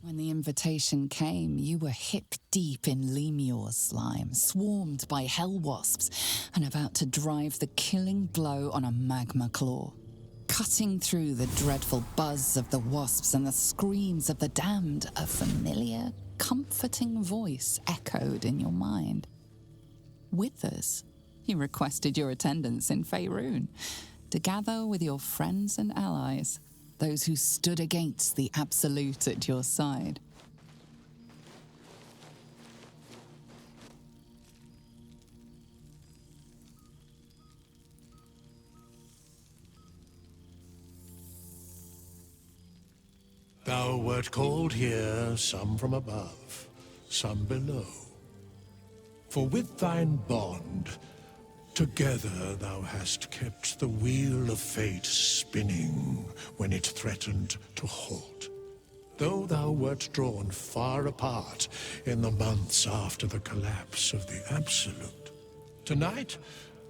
When the invitation came, you were hip-deep in Lemure slime, swarmed by hell wasps, and about to drive the killing blow on a magma claw. Cutting through the dreadful buzz of the wasps and the screams of the damned, a familiar, comforting voice echoed in your mind. Withers, he requested your attendance in Faerun, to gather with your friends and allies, those who stood against the Absolute at your side. Thou wert called here, some from above, some below. For with thine bond, together thou hast kept the wheel of fate spinning when it threatened to halt. Though thou wert drawn far apart in the months after the collapse of the Absolute, tonight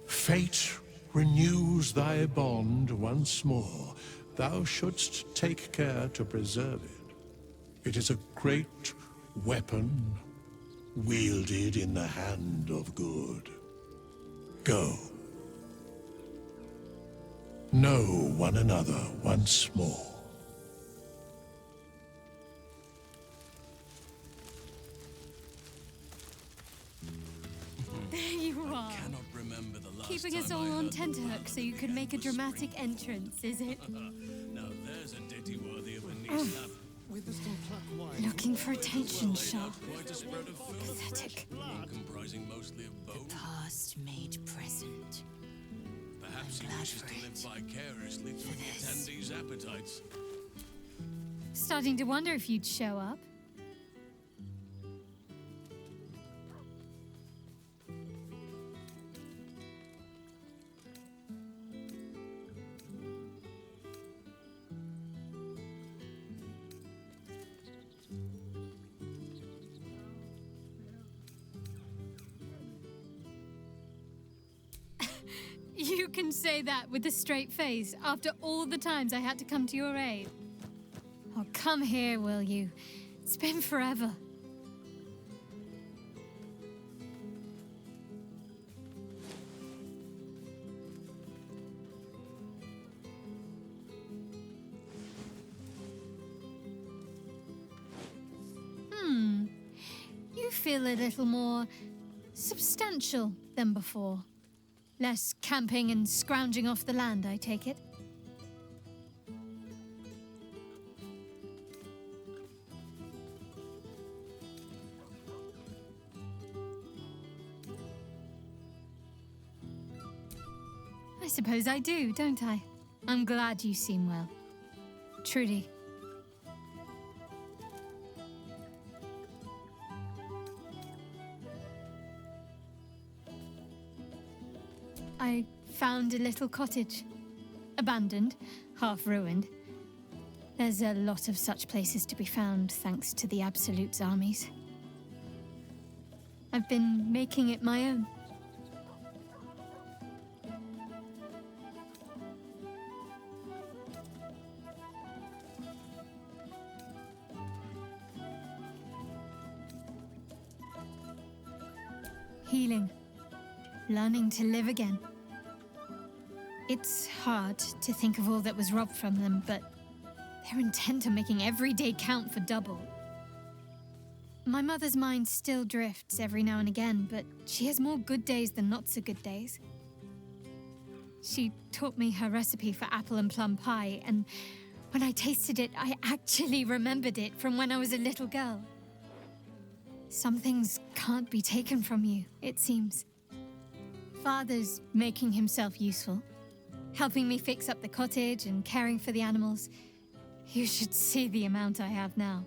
fate renews thy bond once more. Thou shouldst take care to preserve it. It is a great weapon wielded in the hand of good. Go. Know one another once more. There you are. Cannot remember the last Keeping us time all I on heard tenterhooks so you can make a dramatic entrance, is it? Now there's a ditty worthy of a knee slap. Looking for attention, Sharp. Quite a spread of food. Pathetic. Comprising mostly of bone. Past made present. Perhaps he glad wishes for to live it. vicariously through the this. attendees' appetites. Starting to wonder if you'd show up. You can say that with a straight face after all the times I had to come to your aid. Oh, come here, will you? It's been forever. You feel a little more substantial than before. Less camping and scrounging off the land, I take it. I suppose I do, don't I? I'm glad you seem well. Trudy. I found a little cottage. Abandoned, half ruined. There's a lot of such places to be found thanks to the Absolute's armies. I've been making it my own. Healing. Learning to live again. It's hard to think of all that was robbed from them, but they're intent on making every day count for double. My mother's mind still drifts every now and again, but she has more good days than not so good days. She taught me her recipe for apple and plum pie, and when I tasted it, I actually remembered it from when I was a little girl. Some things can't be taken from you, it seems. Father's making himself useful, helping me fix up the cottage and caring for the animals. You should see the amount I have now.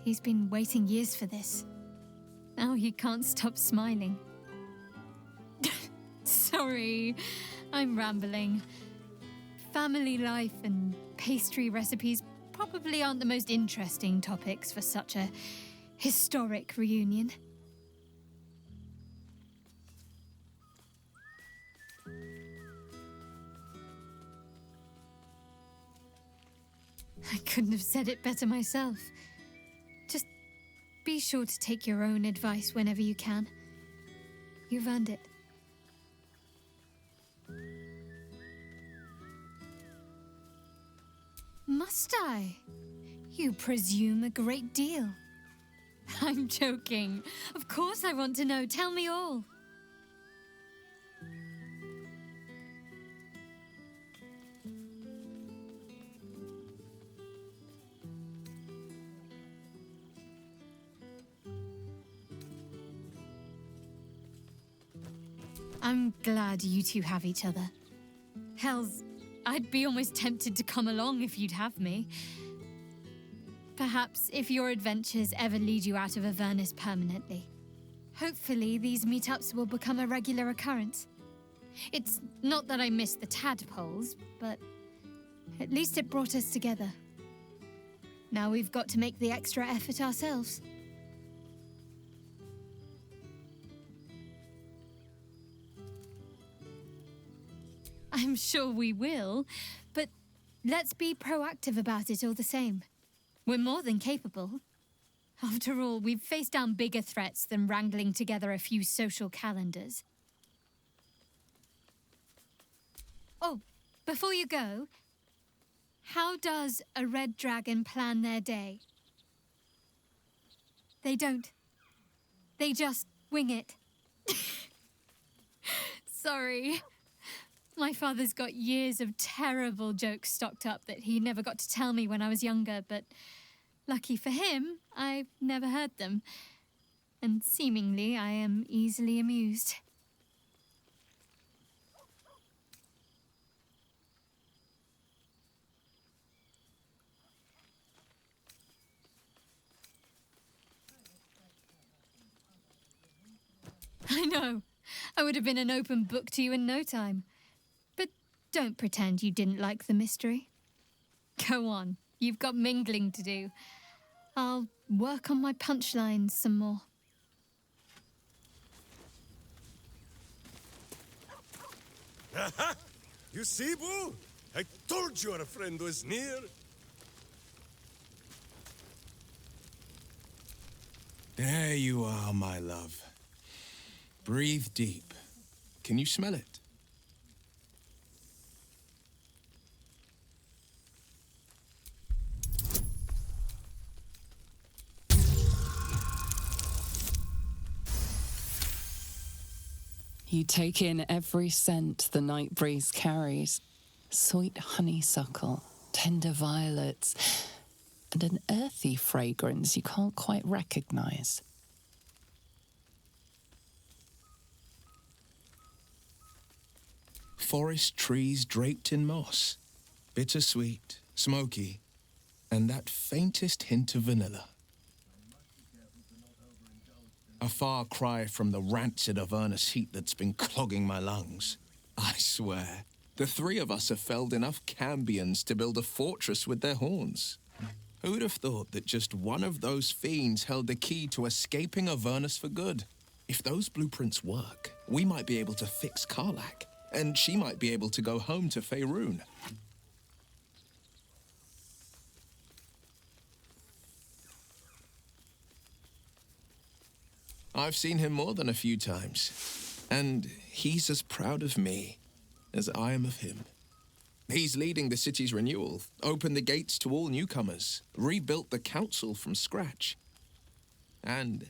He's been waiting years for this. Now he can't stop smiling. Sorry, I'm rambling. Family life and pastry recipes probably aren't the most interesting topics for such a historic reunion. I couldn't have said it better myself. Just be sure to take your own advice whenever you can. You've earned it. Must I? You presume a great deal. I'm joking. Of course I want to know. Tell me all. I'm glad you two have each other. Hells, I'd be almost tempted to come along if you'd have me. Perhaps if your adventures ever lead you out of Avernus permanently. Hopefully these meetups will become a regular occurrence. It's not that I miss the tadpoles, but at least it brought us together. Now we've got to make the extra effort ourselves. I'm sure we will, but let's be proactive about it all the same. We're more than capable. After all, we've faced down bigger threats than wrangling together a few social calendars. Oh, before you go, how does a red dragon plan their day? They don't. They just wing it. Sorry. My father's got years of terrible jokes stocked up that he never got to tell me when I was younger, but lucky for him, I've never heard them. And seemingly, I am easily amused. I know. I would have been an open book to you in no time. But don't pretend you didn't like the mystery. Go on. You've got mingling to do. I'll work on my punchlines some more. Aha! You see, Boo? I told you our friend was near. There you are, my love. Breathe deep. Can you smell it? You take in every scent the night breeze carries. Sweet honeysuckle, tender violets, and an earthy fragrance you can't quite recognize. Forest trees draped in moss. Bittersweet, smoky, and that faintest hint of vanilla. A far cry from the rancid Avernus heat that's been clogging my lungs. I swear, the three of us have felled enough cambions to build a fortress with their horns. Who'd have thought that just one of those fiends held the key to escaping Avernus for good? If those blueprints work, we might be able to fix Karlach, and she might be able to go home to Faerun. I've seen him more than a few times, and he's as proud of me as I am of him. He's leading the city's renewal, opened the gates to all newcomers, rebuilt the council from scratch. And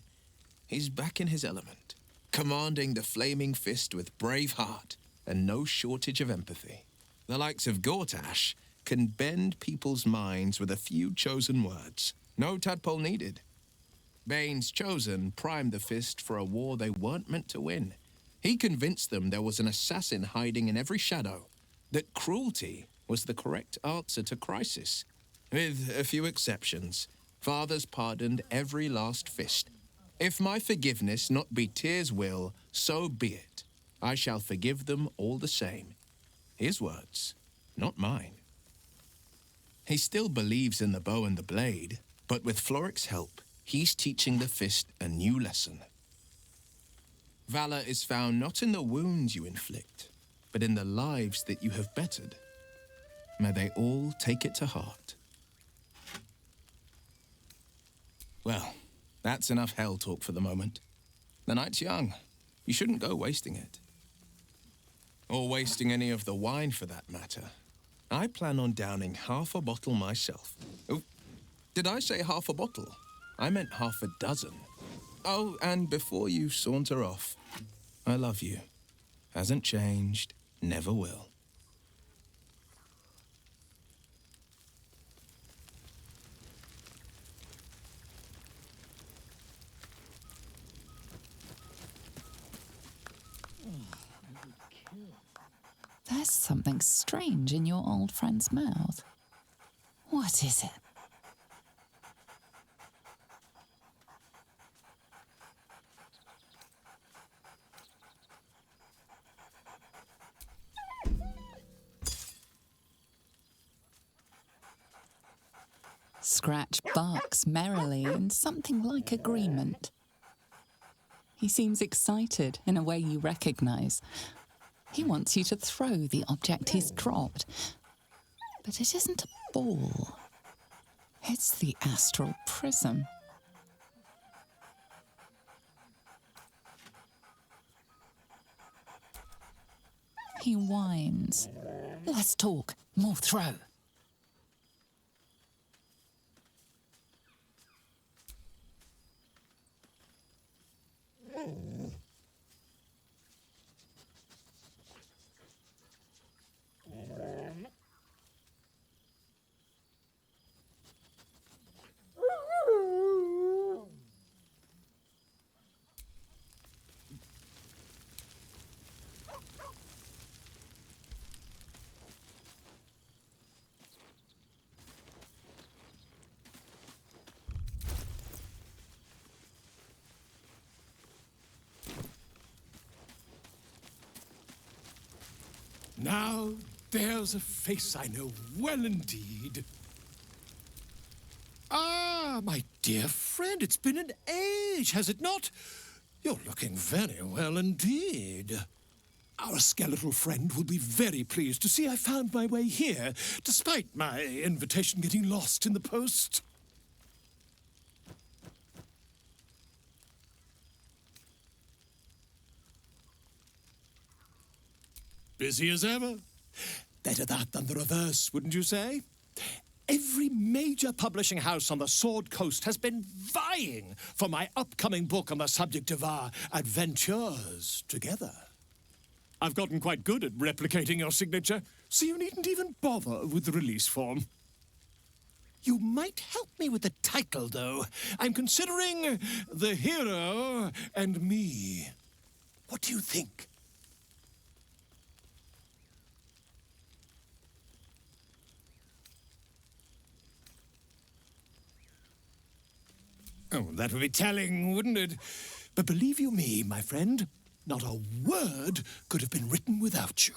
he's back in his element, commanding the Flaming Fist with brave heart and no shortage of empathy. The likes of Gortash can bend people's minds with a few chosen words. No tadpole needed. Bane's Chosen primed the Fist for a war they weren't meant to win. He convinced them there was an assassin hiding in every shadow, that cruelty was the correct answer to crisis. With a few exceptions, fathers pardoned every last fist. If my forgiveness not be Tyr's will, so be it. I shall forgive them all the same. His words, not mine. He still believes in the bow and the blade, but with Floric's help, he's teaching the Fist a new lesson. Valor is found not in the wounds you inflict, but in the lives that you have bettered. May they all take it to heart. Well, that's enough hell talk for the moment. The night's young. You shouldn't go wasting it. Or wasting any of the wine, for that matter. I plan on downing half a bottle myself. Oh, did I say half a bottle? I meant half a dozen. Oh, and before you saunter off, I love you. Hasn't changed, never will. There's something strange in your old friend's mouth. What is it? Scratch barks merrily in something like agreement. He seems excited in a way you recognize. He wants you to throw the object he's dropped. But it isn't a ball. It's the astral prism. He whines. Less talk, more throw. Now, there's a face I know well indeed. Ah, my dear friend, it's been an age, has it not? You're looking very well indeed. Our skeletal friend will be very pleased to see I found my way here, despite my invitation getting lost in the post. Busy as ever. Better that than the reverse, wouldn't you say? Every major publishing house on the Sword Coast has been vying for my upcoming book on the subject of our adventures together. I've gotten quite good at replicating your signature, so you needn't even bother with the release form. You might help me with the title, though. I'm considering The Hero and Me. What do you think? Oh, that would be telling, wouldn't it? But believe you me, my friend, not a word could have been written without you.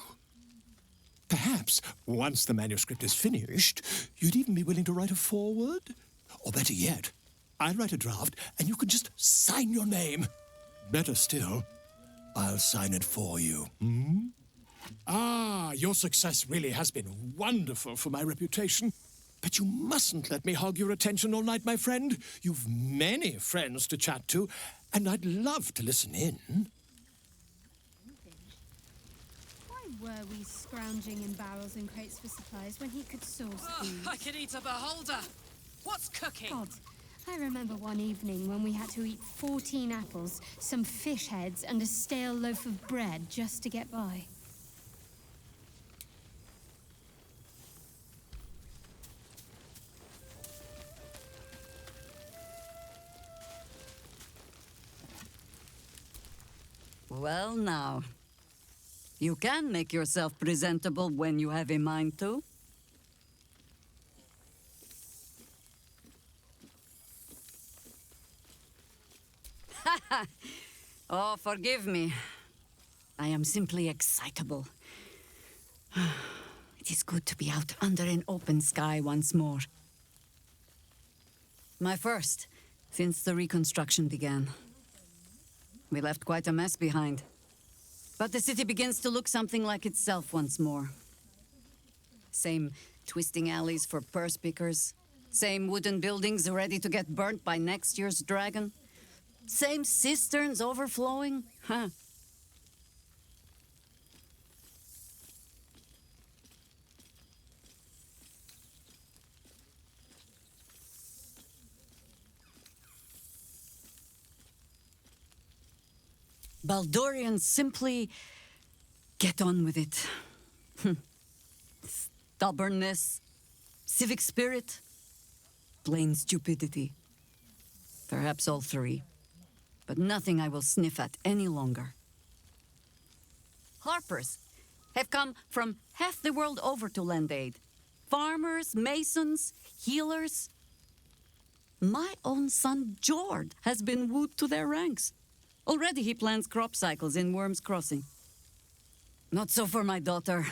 Perhaps, once the manuscript is finished, you'd even be willing to write a foreword? Or better yet, I'll write a draft and you can just sign your name. Better still, I'll sign it for you. Hmm? Ah, your success really has been wonderful for my reputation. But you mustn't let me hog your attention all night, my friend. You've many friends to chat to, and I'd love to listen in. Why were we scrounging in barrels and crates for supplies when he could source food? I could eat a beholder. What's cooking? God, I remember one evening when we had to eat 14 apples, some fish heads, and a stale loaf of bread just to get by. Well, now. You can make yourself presentable when you have a mind to. Oh, forgive me. I am simply excitable. It is good to be out under an open sky once more. My first, since the reconstruction began. We left quite a mess behind. But the city begins to look something like itself once more. Same twisting alleys for purse pickers, Same wooden buildings ready to get burnt by next year's dragon? Same cisterns overflowing? Huh. Baldurians simply get on with it. Stubbornness, civic spirit, plain stupidity. Perhaps all three, but nothing I will sniff at any longer. Harpers have come from half the world over to lend aid. Farmers, masons, healers. My own son, Jord, has been wooed to their ranks. Already he plans crop cycles in Worm's Crossing. Not so for my daughter.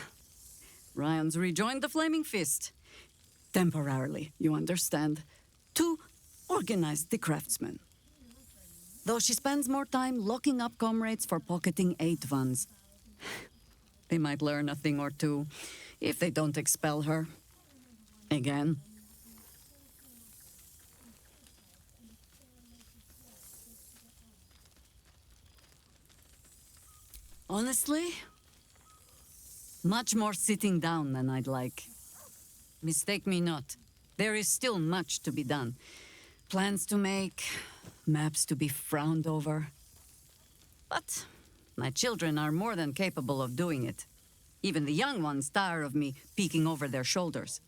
Ryan's rejoined the Flaming Fist. Temporarily, you understand. To organize the craftsmen. Though she spends more time locking up comrades for pocketing aid funds. They might learn a thing or two, if they don't expel her. Again. Honestly, much more sitting down than I'd like. Mistake me not. There is still much to be done. Plans to make, maps to be frowned over. But my children are more than capable of doing it. Even the young ones tire of me peeking over their shoulders.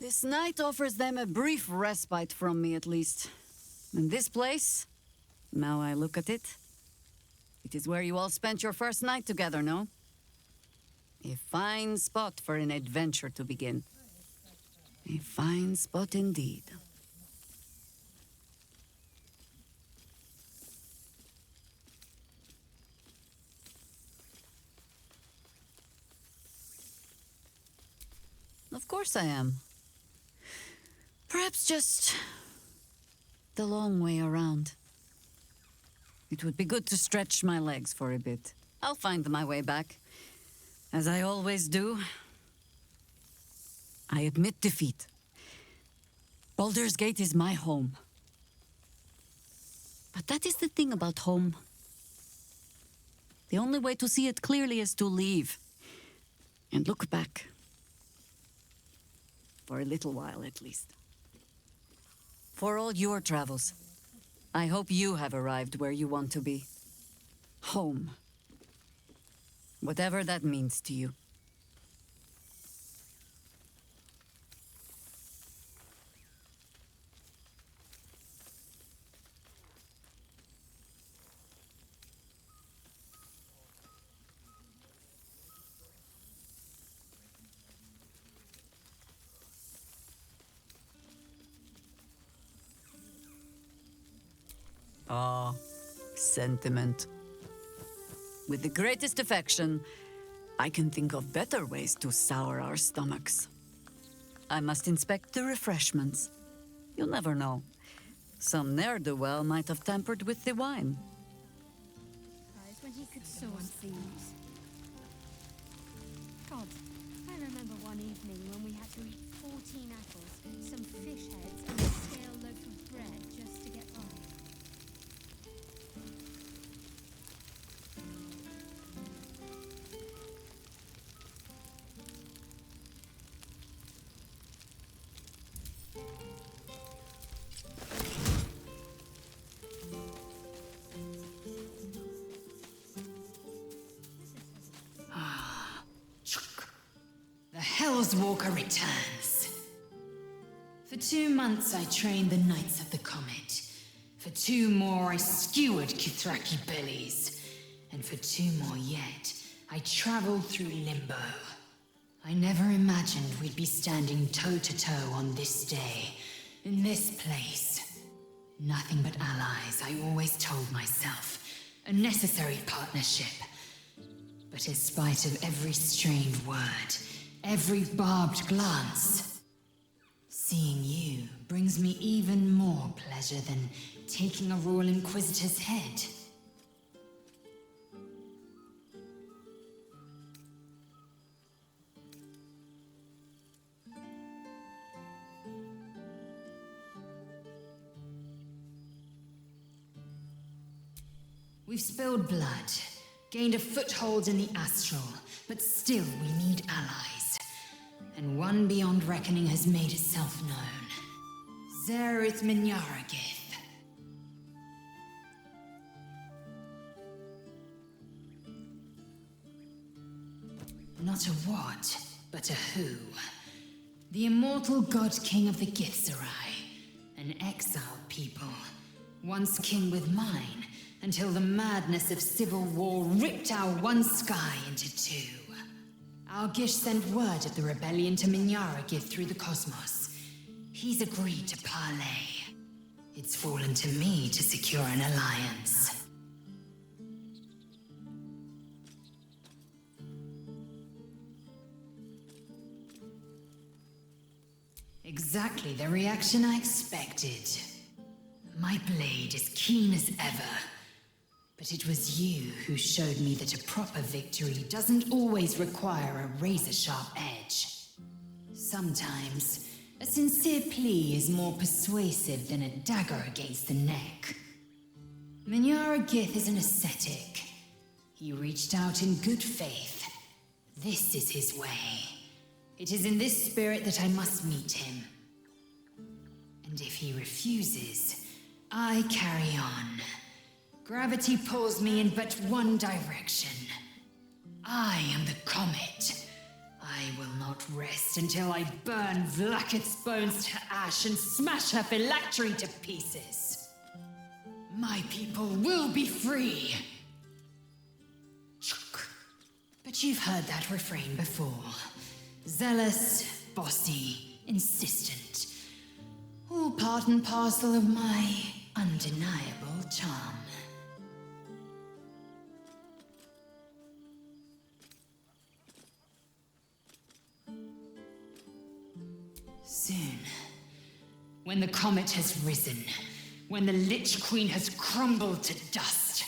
This night offers them a brief respite from me, at least. And this place, now I look at it, it is where you all spent your first night together, no? A fine spot for an adventure to begin. A fine spot indeed. Of course I am. Perhaps just the long way around. It would be good to stretch my legs for a bit. I'll find my way back, as I always do. I admit defeat. Baldur's Gate is my home. But that is the thing about home. The only way to see it clearly is to leave and look back. For a little while, at least. For all your travels, I hope you have arrived where you want to be. Home. Whatever that means to you. Ah, sentiment. With the greatest affection, I can think of better ways to sour our stomachs. I must inspect the refreshments. You'll never know. Some ne'er-do-well might have tampered with the wine. When he could sow seeds. God, I remember one evening when we had to eat 14 apples, some fish heads, and a stale loaf of bread just to get by. The Hell's Walker returns. For 2 months I trained the Knights of the Comet. For 2 more I skewered Kithraki bellies. And for 2 more yet, I traveled through Limbo. I never imagined we'd be standing toe-to-toe on this day, in this place. Nothing but allies, I always told myself. A necessary partnership. But in spite of every strained word, every barbed glance, seeing you brings me even more pleasure than taking a Royal Inquisitor's head. We've spilled blood, gained a foothold in the astral, but still we need allies. And one beyond reckoning has made itself known. Zerith Minyaragith. Not a what, but a who. The immortal god king of the Githzerai, an exiled people, once kin with mine, until the madness of civil war ripped our one sky into two. Algish sent word of the rebellion to Minyaragith through the cosmos. He's agreed to parley. It's fallen to me to secure an alliance. Exactly the reaction I expected. My blade is keen as ever. But it was you who showed me that a proper victory doesn't always require a razor-sharp edge. Sometimes, a sincere plea is more persuasive than a dagger against the neck. Minyaragith is an ascetic. He reached out in good faith. This is his way. It is in this spirit that I must meet him. And if he refuses, I carry on. Gravity pulls me in but one direction. I am the comet. I will not rest until I burn Vlakith's bones to ash and smash her phylactery to pieces. My people will be free. But you've heard that refrain before. Zealous, bossy, insistent. All part and parcel of my undeniable charm. Soon, when the comet has risen, when the Lich Queen has crumbled to dust,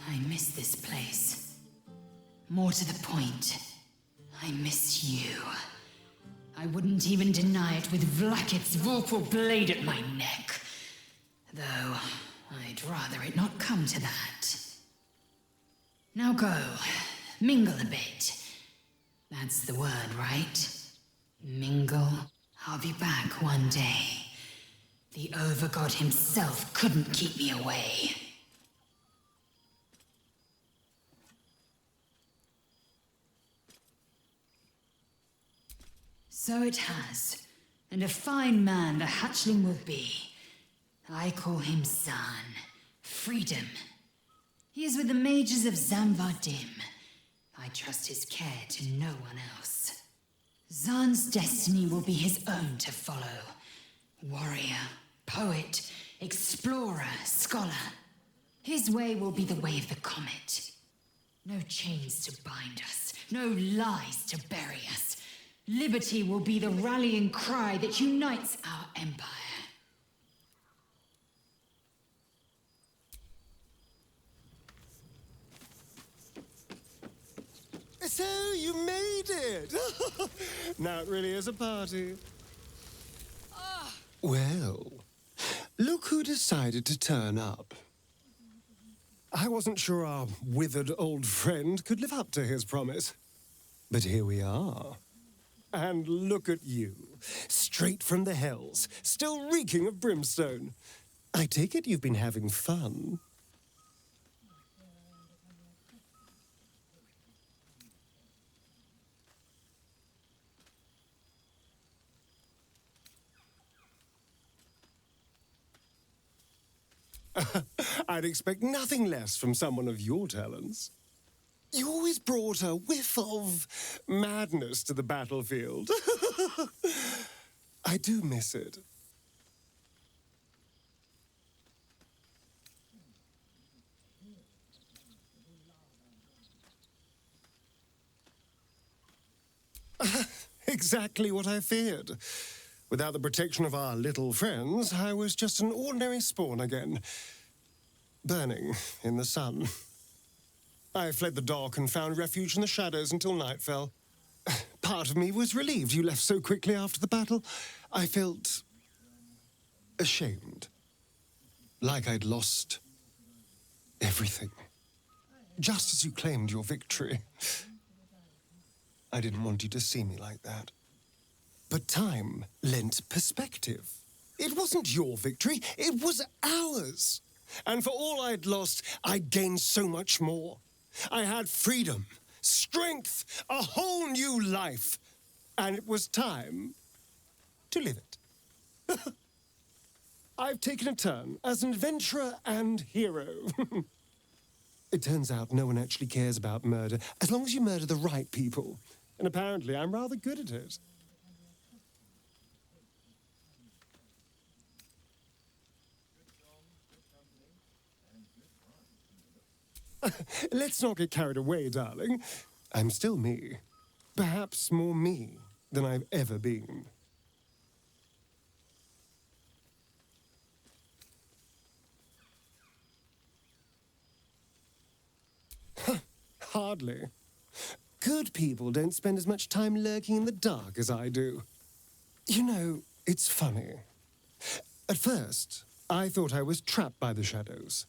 I miss this place. More to the point, I miss you. I wouldn't even deny it with Vlakith's vorpal blade at my neck. Though, I'd rather it not come to that. Now go, mingle a bit. That's the word, right? Mingle. I'll be back one day. The Overgod himself couldn't keep me away. So it has, and a fine man the hatchling will be. I call him Zan. Freedom. He is with the mages of Zamvardim. I trust his care to no one else. Zan's destiny will be his own to follow. Warrior, poet, explorer, scholar. His way will be the way of the comet. No chains to bind us, no lies to bury us. Liberty will be the rallying cry that unites our empire. So you made it! Now it really is a party. Well, look who decided to turn up. I wasn't sure our withered old friend could live up to his promise. But here we are. And look at you, straight from the hells, still reeking of brimstone. I take it you've been having fun. I'd expect nothing less from someone of your talents. You always brought a whiff of madness to the battlefield. I do miss it. Exactly what I feared. Without the protection of our little friends, I was just an ordinary spawn again, burning in the sun. I fled the dock and found refuge in the shadows until night fell. Part of me was relieved you left so quickly after the battle. I felt ashamed, like I'd lost everything. Just as you claimed your victory. I didn't want you to see me like that. But time lent perspective. It wasn't your victory, it was ours. And for all I'd lost, I'd gained so much more. I had freedom, strength, a whole new life. And it was time to live it. I've taken a turn as an adventurer and hero. It turns out no one actually cares about murder, as long as you murder the right people. And apparently I'm rather good at it. Let's not get carried away, darling. I'm still me. Perhaps more me than I've ever been. Hardly. Good people don't spend as much time lurking in the dark as I do. You know, it's funny. At first, I thought I was trapped by the shadows,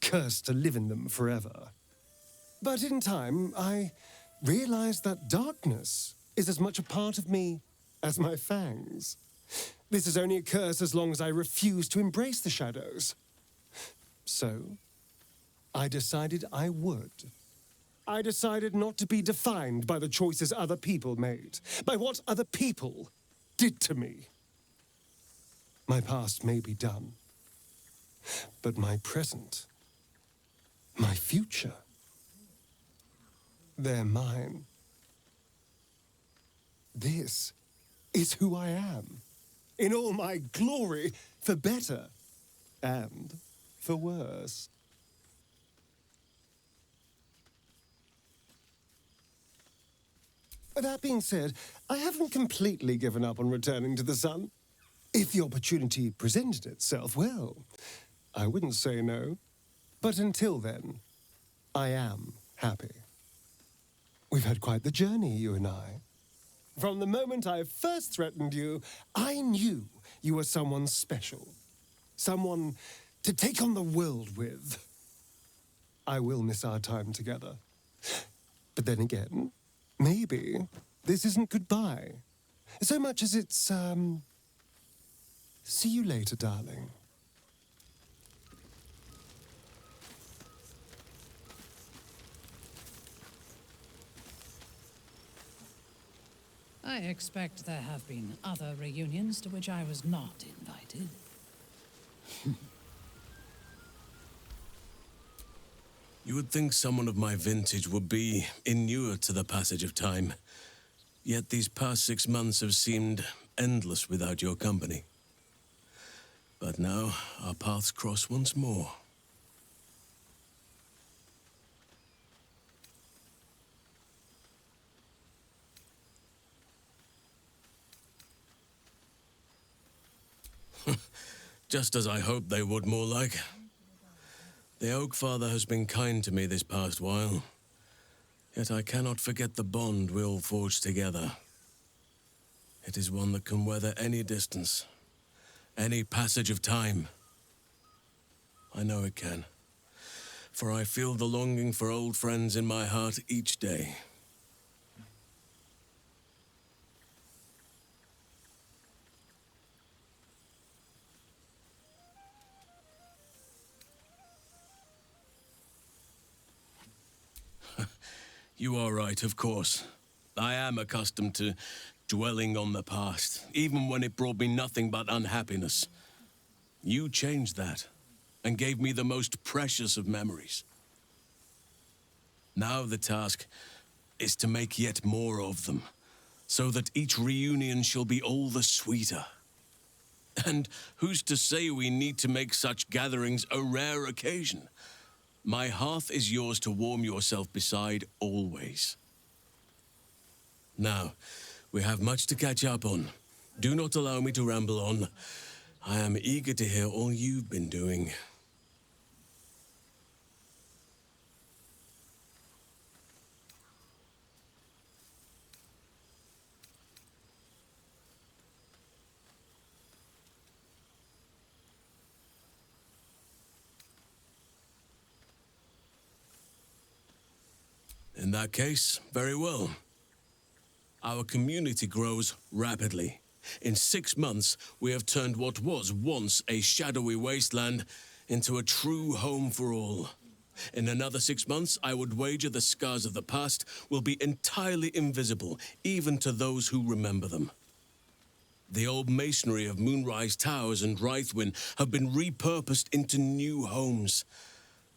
cursed to live in them forever. But in time, I realized that darkness is as much a part of me as my fangs. This is only a curse as long as I refuse to embrace the shadows. So, I decided I would. I decided not to be defined by the choices other people made, by what other people did to me. My past may be done, but my present, my future, they're mine. This is who I am, in all my glory, for better and for worse. That being said, I haven't completely given up on returning to the sun. If the opportunity presented itself, well, I wouldn't say no. But until then, I am happy. We've had quite the journey, you and I. From the moment I first threatened you, I knew you were someone special. Someone to take on the world with. I will miss our time together. But then again, maybe this isn't goodbye. So much as it's, see you later, darling. I expect there have been other reunions to which I was not invited. You would think someone of my vintage would be inured to the passage of time. Yet these past 6 months have seemed endless without your company. But now, our paths cross once more. Just as I hoped they would, more like. The Oak Father has been kind to me this past while. Yet I cannot forget the bond we all forged together. It is one that can weather any distance, any passage of time. I know it can, for I feel the longing for old friends in my heart each day. You are right, of course. I am accustomed to dwelling on the past, even when it brought me nothing but unhappiness. You changed that, and gave me the most precious of memories. Now the task is to make yet more of them, so that each reunion shall be all the sweeter. And who's to say we need to make such gatherings a rare occasion? My hearth is yours to warm yourself beside always. Now, we have much to catch up on. Do not allow me to ramble on. I am eager to hear all you've been doing. In that case, very well. Our community grows rapidly. In 6 months, we have turned what was once a shadowy wasteland into a true home for all. In another 6 months, I would wager the scars of the past will be entirely invisible, even to those who remember them. The old masonry of Moonrise Towers and Rythwin have been repurposed into new homes,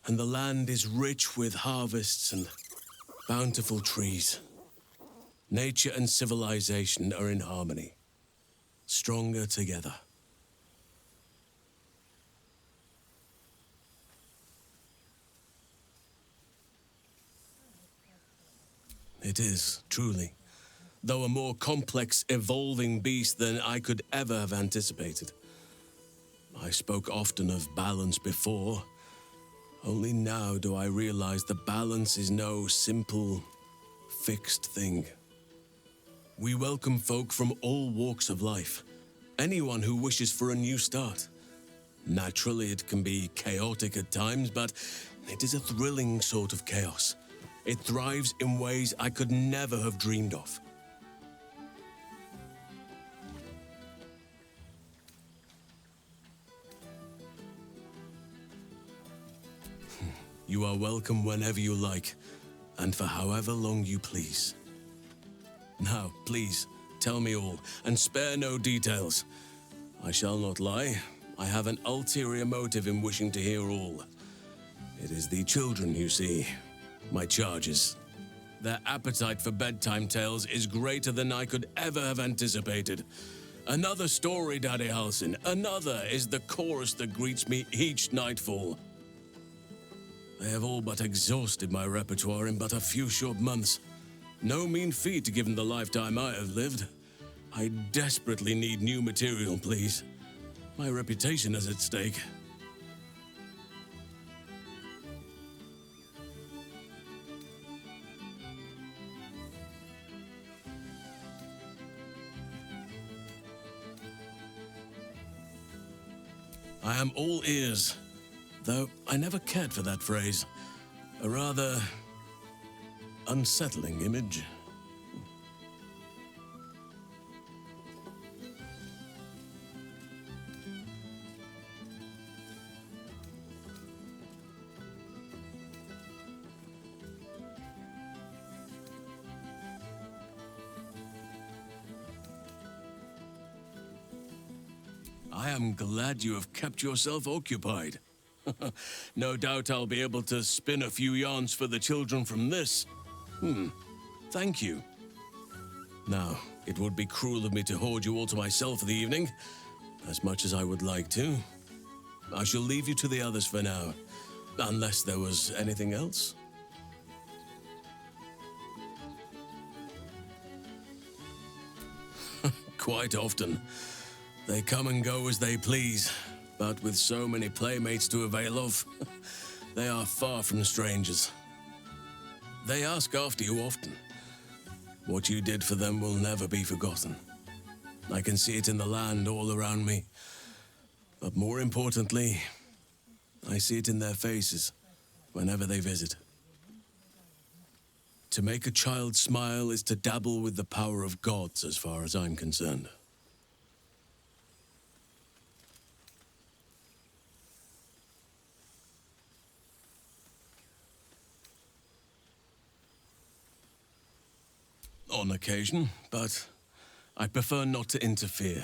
and the land is rich with harvests and bountiful trees. Nature and civilization are in harmony, stronger together. It is, truly, though a more complex, evolving beast than I could ever have anticipated. I spoke often of balance before. Only now do I realize that balance is no simple, fixed thing. We welcome folk from all walks of life, anyone who wishes for a new start. Naturally, it can be chaotic at times, but it is a thrilling sort of chaos. It thrives in ways I could never have dreamed of. You are welcome whenever you like, and for however long you please. Now, please, tell me all, and spare no details. I shall not lie. I have an ulterior motive in wishing to hear all. It is the children, you see, my charges. Their appetite for bedtime tales is greater than I could ever have anticipated. Another story, Daddy Halsin. Another is the chorus that greets me each nightfall. They have all but exhausted my repertoire in but a few short months. No mean feat given the lifetime I have lived. I desperately need new material, please. My reputation is at stake. I am all ears, though I never cared for that phrase. A rather unsettling image. I am glad you have kept yourself occupied. No doubt I'll be able to spin a few yarns for the children from this. Thank you. Now, it would be cruel of me to hoard you all to myself for the evening, as much as I would like to. I shall leave you to the others for now, unless there was anything else. Quite often. They come and go as they please, but with so many playmates to avail of, they are far from strangers. They ask after you often. What you did for them will never be forgotten. I can see it in the land all around me. But more importantly, I see it in their faces whenever they visit. To make a child smile is to dabble with the power of gods as far as I'm concerned. On occasion, but I prefer not to interfere.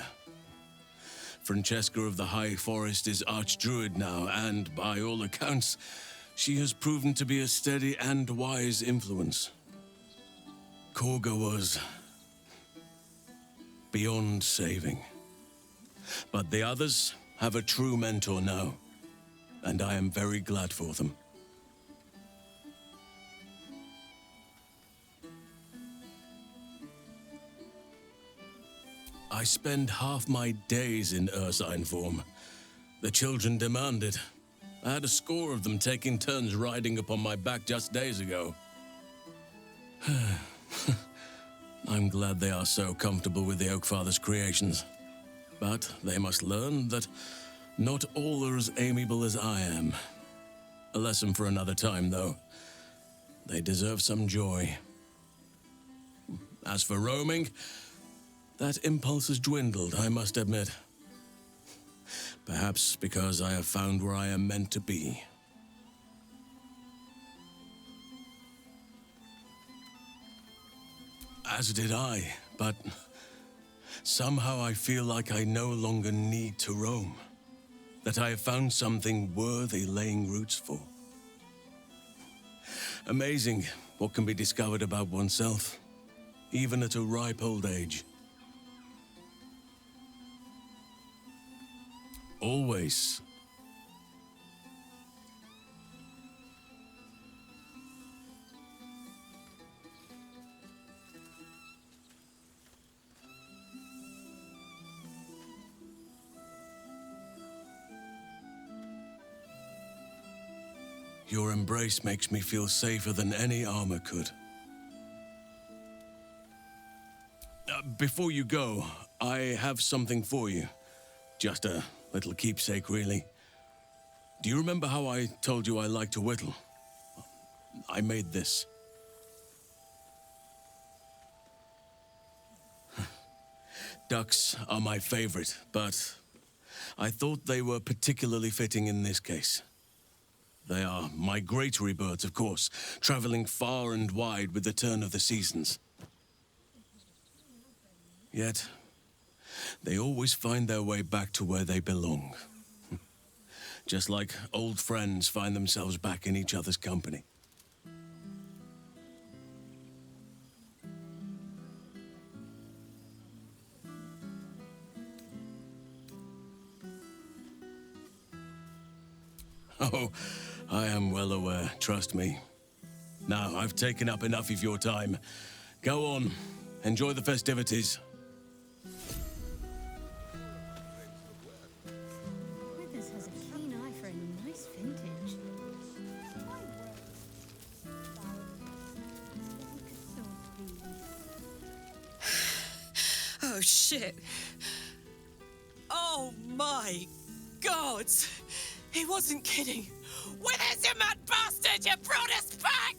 Francesca of the High Forest is Archdruid now, and by all accounts, she has proven to be a steady and wise influence. Korga was beyond saving. But the others have a true mentor now, and I am very glad for them. I spend half my days in Ursine form. The children demand it. I had a score of them taking turns riding upon my back just days ago. I'm glad they are so comfortable with the Oakfather's creations. But they must learn that not all are as amiable as I am. A lesson for another time, though. They deserve some joy. As for roaming, that impulse has dwindled, I must admit. Perhaps because I have found where I am meant to be. As did I, but somehow I feel like I no longer need to roam. That I have found something worthy laying roots for. Amazing what can be discovered about oneself, even at a ripe old age. Always. Your embrace makes me feel safer than any armor could. Before you go, I have something for you. Just a little keepsake, really. Do you remember how I told you I like to whittle? I made this. Ducks are my favorite, but I thought they were particularly fitting in this case. They are migratory birds, of course, traveling far and wide with the turn of the seasons. Yet, they always find their way back to where they belong. Just like old friends find themselves back in each other's company. Oh, I am well aware, trust me. Now, I've taken up enough of your time. Go on, enjoy the festivities. Withers has a keen eye for a nice vintage. Oh, shit. Oh, my God. He wasn't kidding. Withers, you mad bastard! You brought us back!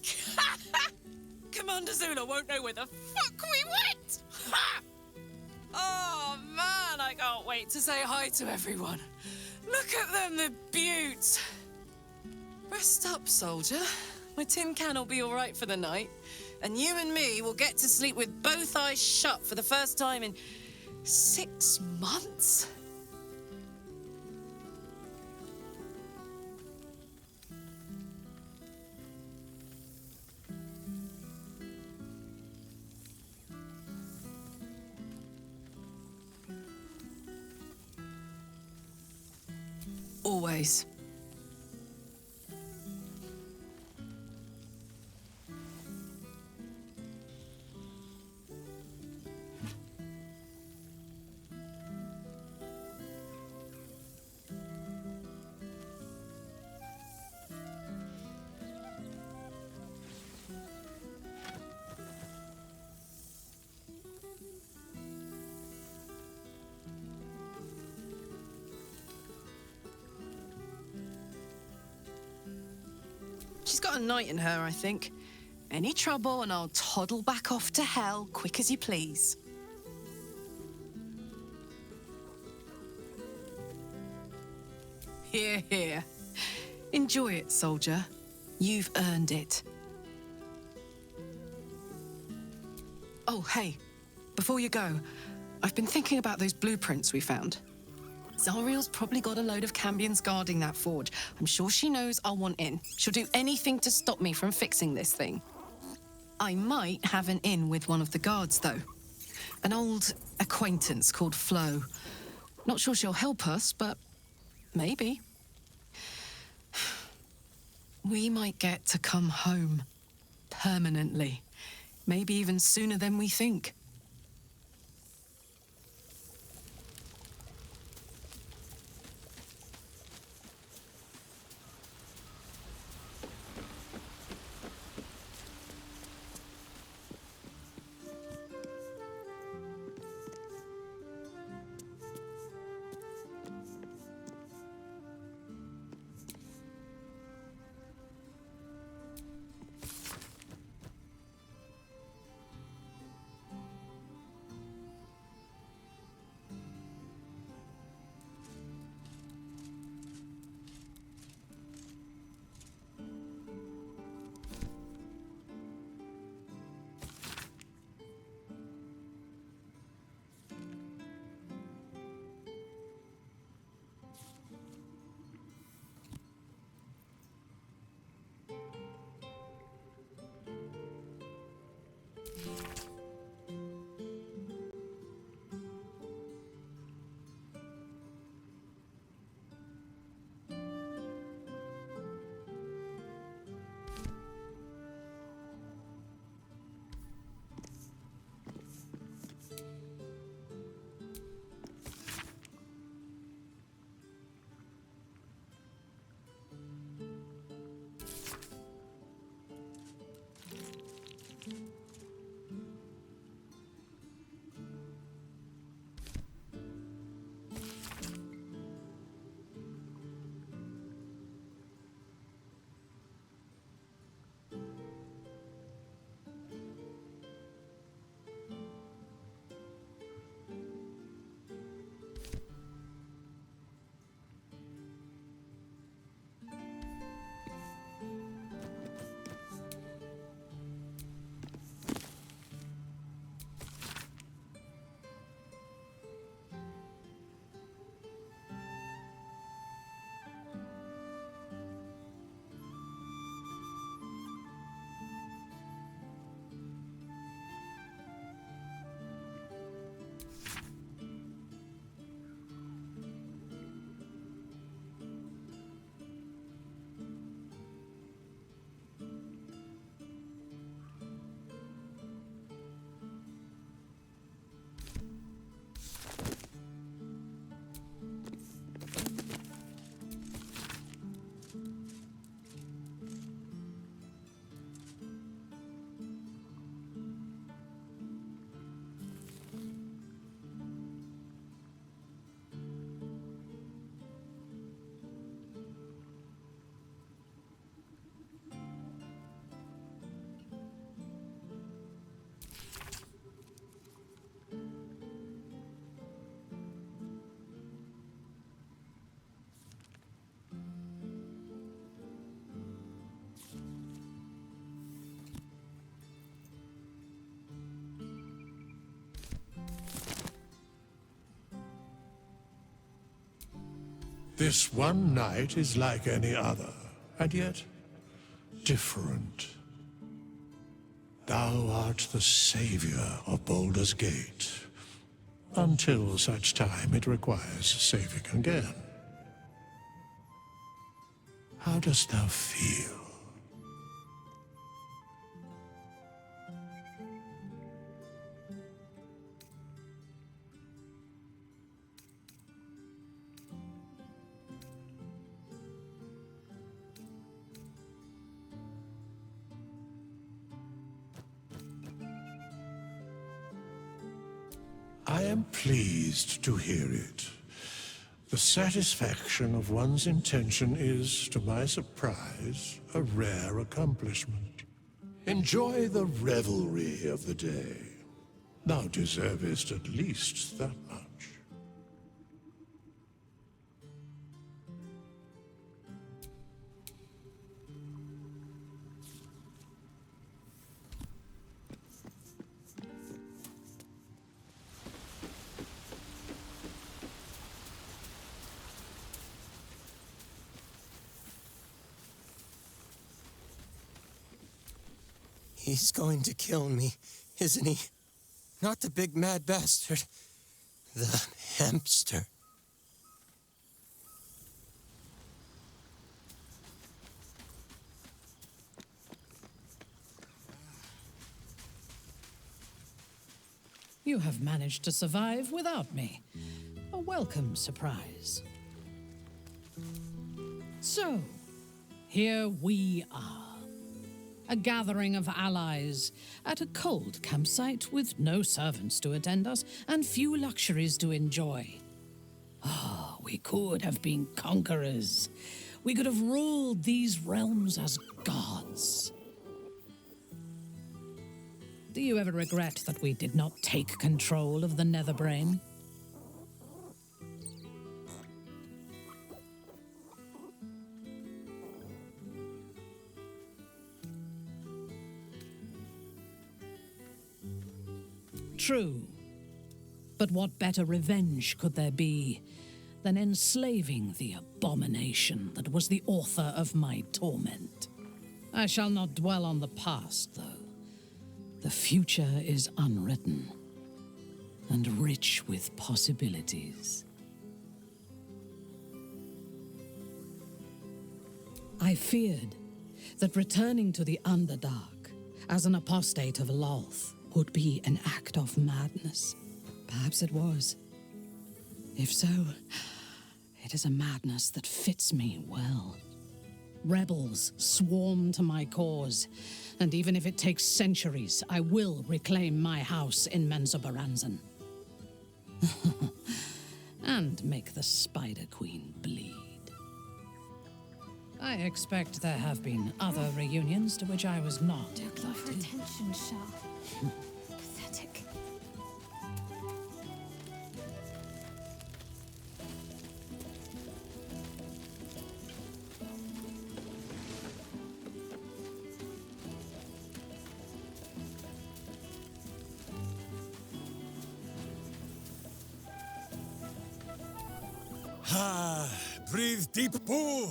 Commander Zula won't know where the fuck we went! Ha! Oh, man, I can't wait to say hi to everyone. Look at them, the beauts. Rest up, soldier. My tin can will be all right for the night. And you and me will get to sleep with both eyes shut for the first time in 6 months. Always. She's got a night in her, I think. Any trouble and I'll toddle back off to hell quick as you please. Here, here. Enjoy it, soldier. You've earned it. Oh, hey. Before you go, I've been thinking about those blueprints we found. Zariel's probably got a load of Cambions guarding that forge. I'm sure she knows I'll want in. She'll do anything to stop me from fixing this thing. I might have an in with one of the guards, though. An old acquaintance called Flo. Not sure she'll help us, but maybe. We might get to come home. Permanently. Maybe even sooner than we think. This one night is like any other, and yet different. Thou art the savior of Baldur's Gate, until such time it requires saving again. How dost thou feel? I am pleased to hear it. The satisfaction of one's intention is, to my surprise, a rare accomplishment. Enjoy the revelry of the day. Thou deservest at least that much. He's going to kill me, isn't he? Not the big mad bastard. The hamster. You have managed to survive without me. A welcome surprise. So, here we are. A gathering of allies at a cold campsite with no servants to attend us and few luxuries to enjoy. Ah, we could have been conquerors. We could have ruled these realms as gods. Do you ever regret that we did not take control of the Netherbrain? True. But what better revenge could there be than enslaving the abomination that was the author of my torment? I shall not dwell on the past, though. The future is unwritten and rich with possibilities. I feared that returning to the Underdark as an apostate of Lolth would be an act of madness. Perhaps it was. If so, it is a madness that fits me well. Rebels swarm to my cause, and even if it takes centuries, I will reclaim my house in Menzoberranzan. And make the Spider Queen bleed. I expect there have been other reunions to which I was not Love her invited. attention, Shah. Pathetic. Ah, breathe deep, Pooh.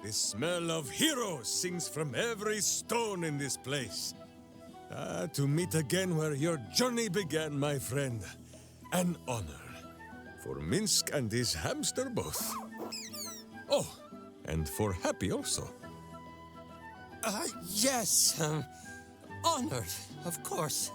The smell of heroes sings from every stone in this place. Ah, to meet again where your journey began, my friend. An honor. For Minsk and his hamster both. Oh, and for Happy also. Yes, honored, of course.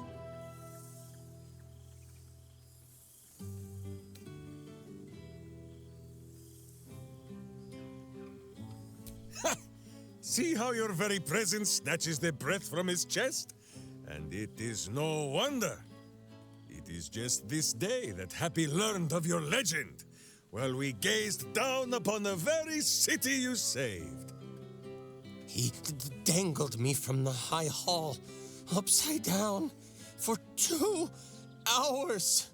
See how your very presence snatches the breath from his chest? And it is no wonder. It is just this day that Happy learned of your legend, while we gazed down upon the very city you saved. He dangled me from the high hall, upside down, for 2 hours.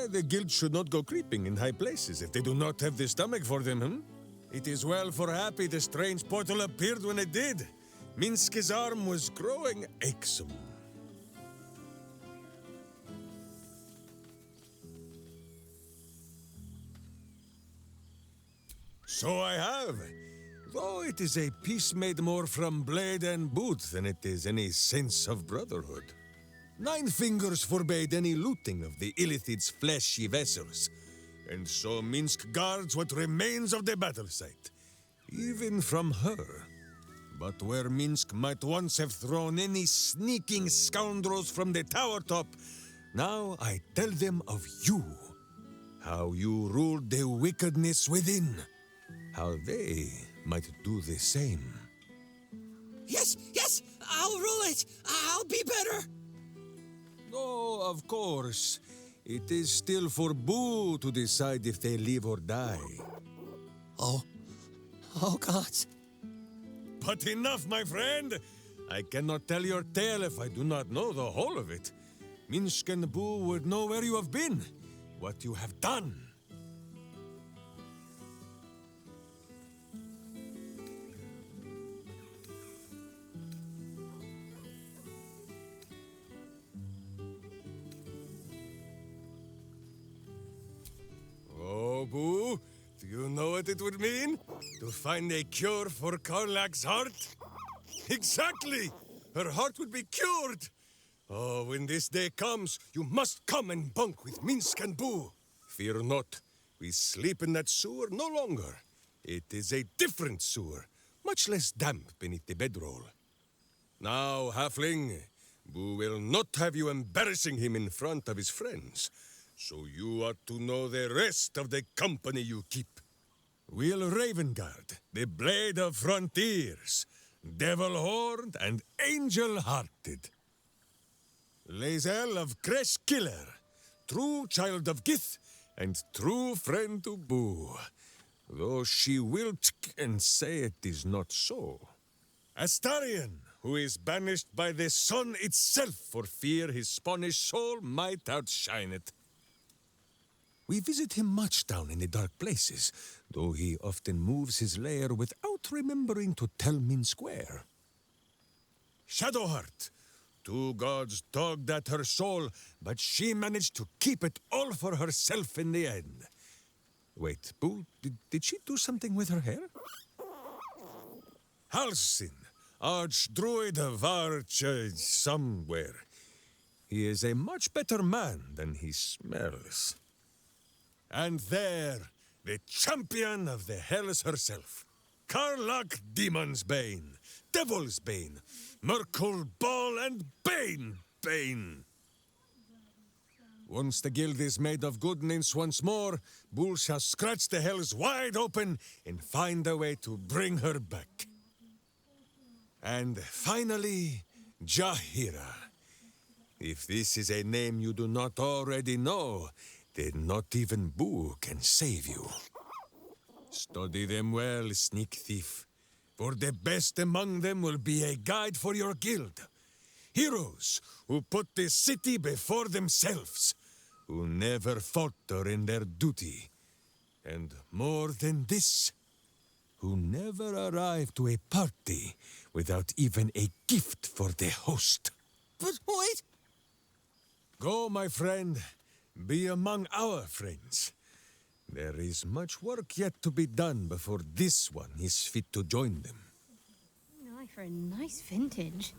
The guild should not go creeping in high places if they do not have the stomach for them, hmm? It is well for Happy the strange portal appeared when it did. Minsk's arm was growing achesome. So I have. Though it is a peace made more from blade and boot than it is any sense of brotherhood. Nine Fingers forbade any looting of the Illithid's fleshy vessels, and so Minsk guards what remains of the battle site, even from her. But where Minsk might once have thrown any sneaking scoundrels from the tower top, now I tell them of you. How you ruled the wickedness within. How they might do the same. Yes, yes, I'll rule it. I'll be better. Oh, of course. It is still for Boo to decide if they live or die. Oh gods. But enough, my friend! I cannot tell your tale if I do not know the whole of it. Minsk and Boo would know where you have been, what you have done. Oh, Boo, do you know what it would mean? To find a cure for Karlak's heart? Exactly! Her heart would be cured! Oh, when this day comes, you must come and bunk with Minsk and Boo. Fear not, we sleep in that sewer no longer. It is a different sewer, much less damp beneath the bedroll. Now, halfling, Boo will not have you embarrassing him in front of his friends, so you ought to know the rest of the company you keep. Will Ravengard, the Blade of Frontiers, Devil-Horned and Angel-Hearted. Lae'zel of Creshkiller, true child of Gith and true friend to Boo, though she will and say it is not so. Astarion, who is banished by the sun itself for fear his Spanish soul might outshine it. We visit him much down in the dark places, though he often moves his lair without remembering to tell Minsk where. Shadowheart, two gods dogged at her soul, but she managed to keep it all for herself in the end. Wait, Boo, did she do something with her hair? Halsin, Archdruid of Arch... somewhere. He is a much better man than he smells. And there, the champion of the Hells herself. Karlak Demon's Bane, Devil's Bane, Merkle Ball and Bane. Once the guild is made of goodness once more, Bull shall scratch the Hells wide open and find a way to bring her back. And finally, Jahira. If this is a name you do not already know, then not even Boo can save you. Study them well, sneak thief, for the best among them will be a guide for your guild. Heroes who put the city before themselves, who never falter in their duty. And more than this, who never arrive to a party without even a gift for the host. But wait! Go, my friend. Be among our friends. There is much work yet to be done before this one is fit to join them. Eye for a nice vintage.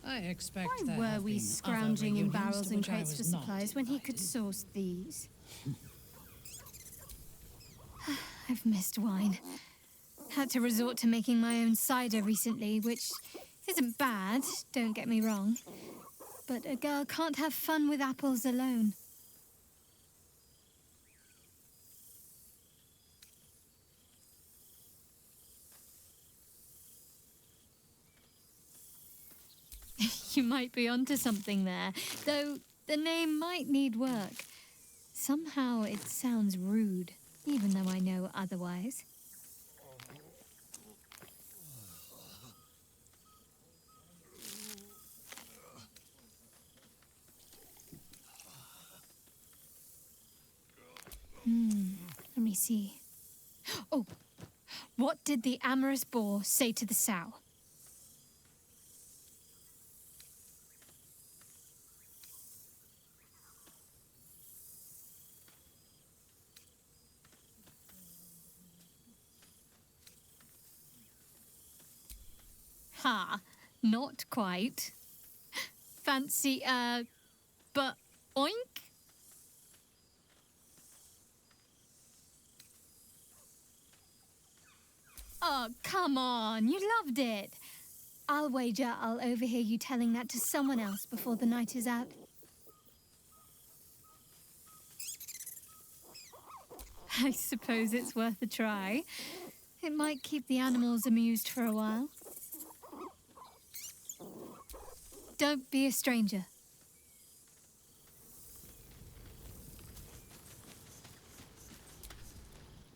I expect Why there were have we been scrounging other in reunions barrels to and which I crates for was not supplies when he could invited? source these? I've missed wine. Had to resort to making my own cider recently, which isn't bad, don't get me wrong. But a girl can't have fun with apples alone. You might be onto something there, though the name might need work. Somehow it sounds rude, even though I know otherwise. Let me see. Oh, what did the amorous boar say to the sow? Ha, not quite. Fancy, but oink? Oh, come on, you loved it. I'll wager I'll overhear you telling that to someone else before the night is out. I suppose it's worth a try. It might keep the animals amused for a while. Don't be a stranger.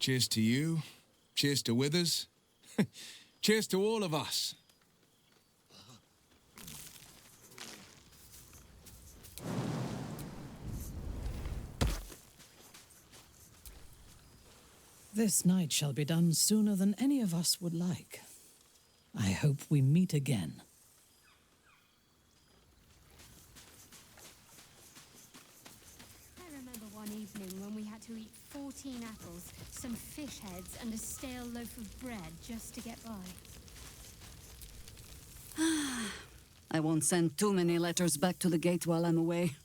Cheers to you. Cheers to Withers. Cheers to all of us. This night shall be done sooner than any of us would like. I hope we meet again. I remember one evening when we had to eat 14 apples, some fish heads, and a stale loaf of bread just to get by. I won't send too many letters back to the gate while I'm away.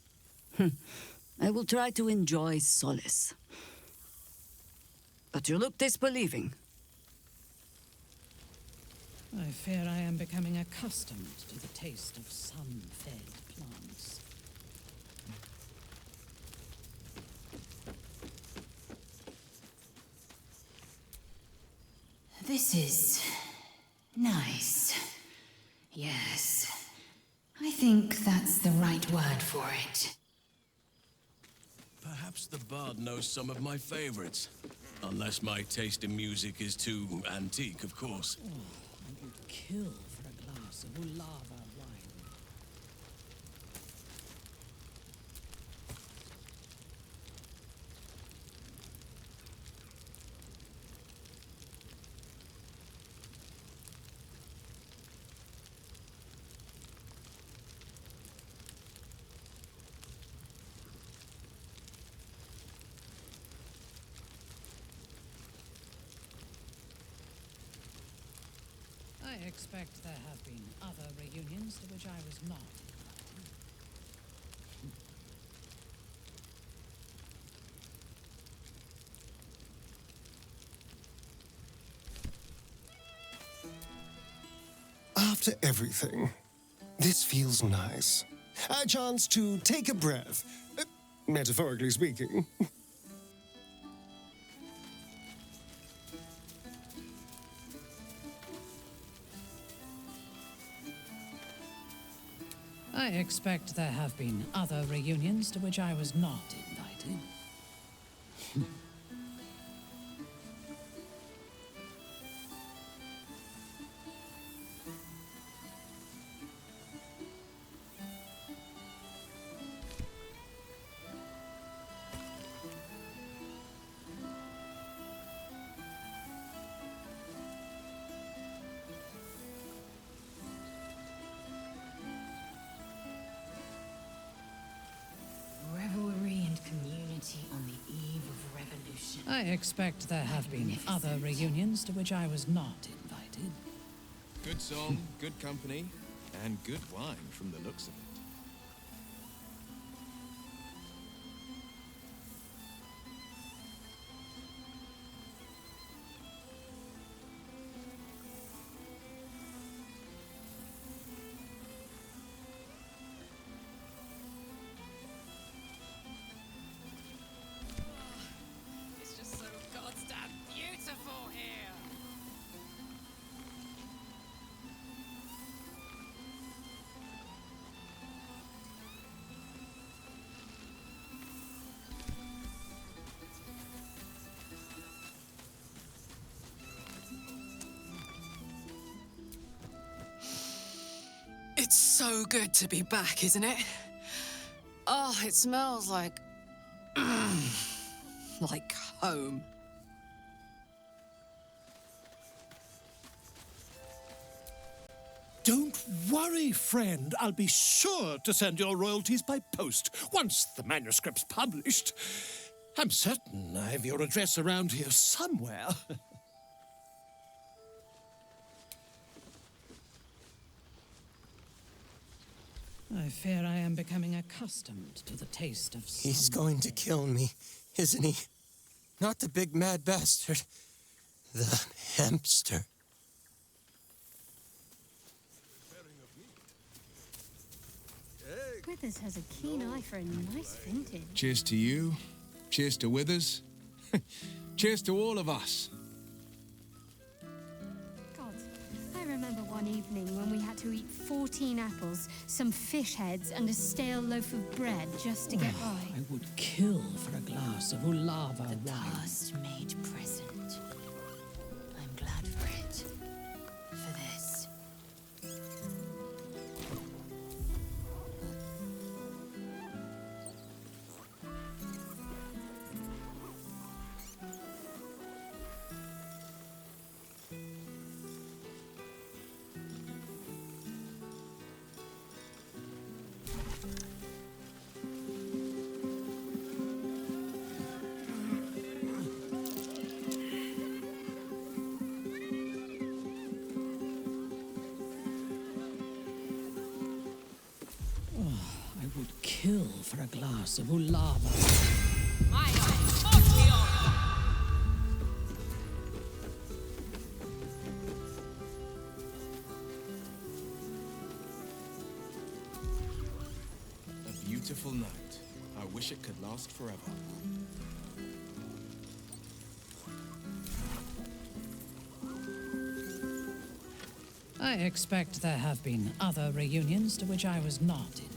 I will try to enjoy solace. But you look disbelieving. I fear I am becoming accustomed to the taste of sun-fed plants. This is nice. Yes. I think that's the right word for it. Perhaps the bard knows some of my favorites. Unless my taste in music is too antique, of course. Oh, I would kill for a glass of Ulava wine. I expect there have been other reunions to which I was not invited. After everything, this feels nice. A chance to take a breath, metaphorically speaking. I expect there have been other reunions to which I was not invited. Revelry and community on the eve of revolution. I expect there have been other reunions to which I was not invited. Good song, good company, and good wine from the looks of it. It's just so goddamn beautiful here. It's so good to be back, isn't it? Oh, it smells like home. Don't worry, friend. I'll be sure to send your royalties by post once the manuscript's published. I'm certain I have your address around here somewhere. I fear I am becoming accustomed to the taste of He's going to kill me, isn't he? Not the big mad bastard. The hamster. Withers has a keen eye for a nice vintage. Cheers to you. Cheers to Withers. Cheers to all of us. God, I remember one evening when we had to eat 14 apples, some fish heads, and a stale loaf of bread just to get by. I would kill for a glass of Ulava wine. Past made present. I'm glad for it. For this. I would kill for a glass of Ulava. A beautiful night. I wish it could last forever. I expect there have been other reunions to which I was not invited.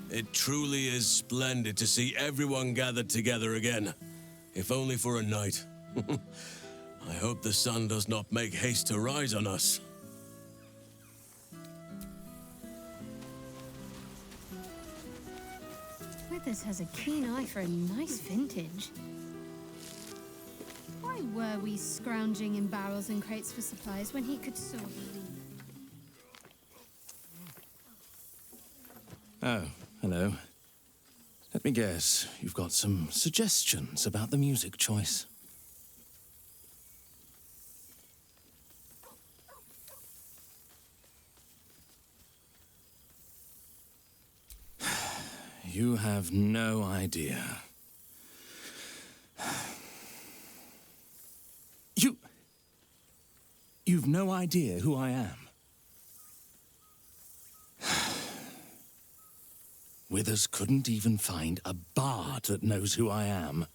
It truly is splendid to see everyone gathered together again, if only for a night. I hope the sun does not make haste to rise on us. Withers has a keen eye for a nice vintage. Why were we scrounging in barrels and crates for supplies when he could so leave? Oh, hello. Let me guess, you've got some suggestions about the music choice. You have no idea. You've no idea who I am. Withers couldn't even find a bard that knows who I am.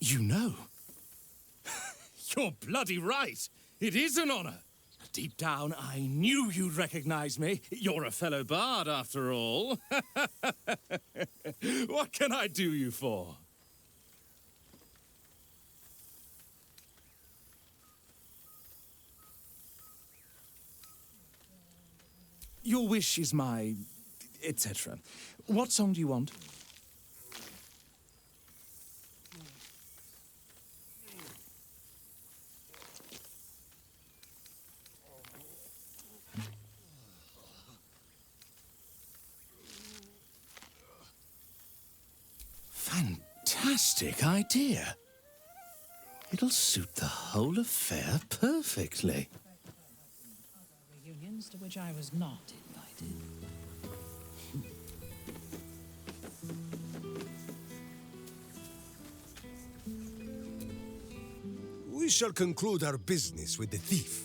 You know. You're bloody right. It is an honor. Deep down, I knew you'd recognize me. You're a fellow bard, after all. What can I do you for? Your wish is my... etc. What song do you want? Fantastic idea. It'll suit the whole affair perfectly. Reunions to which I was not invited. We shall conclude our business with the thief.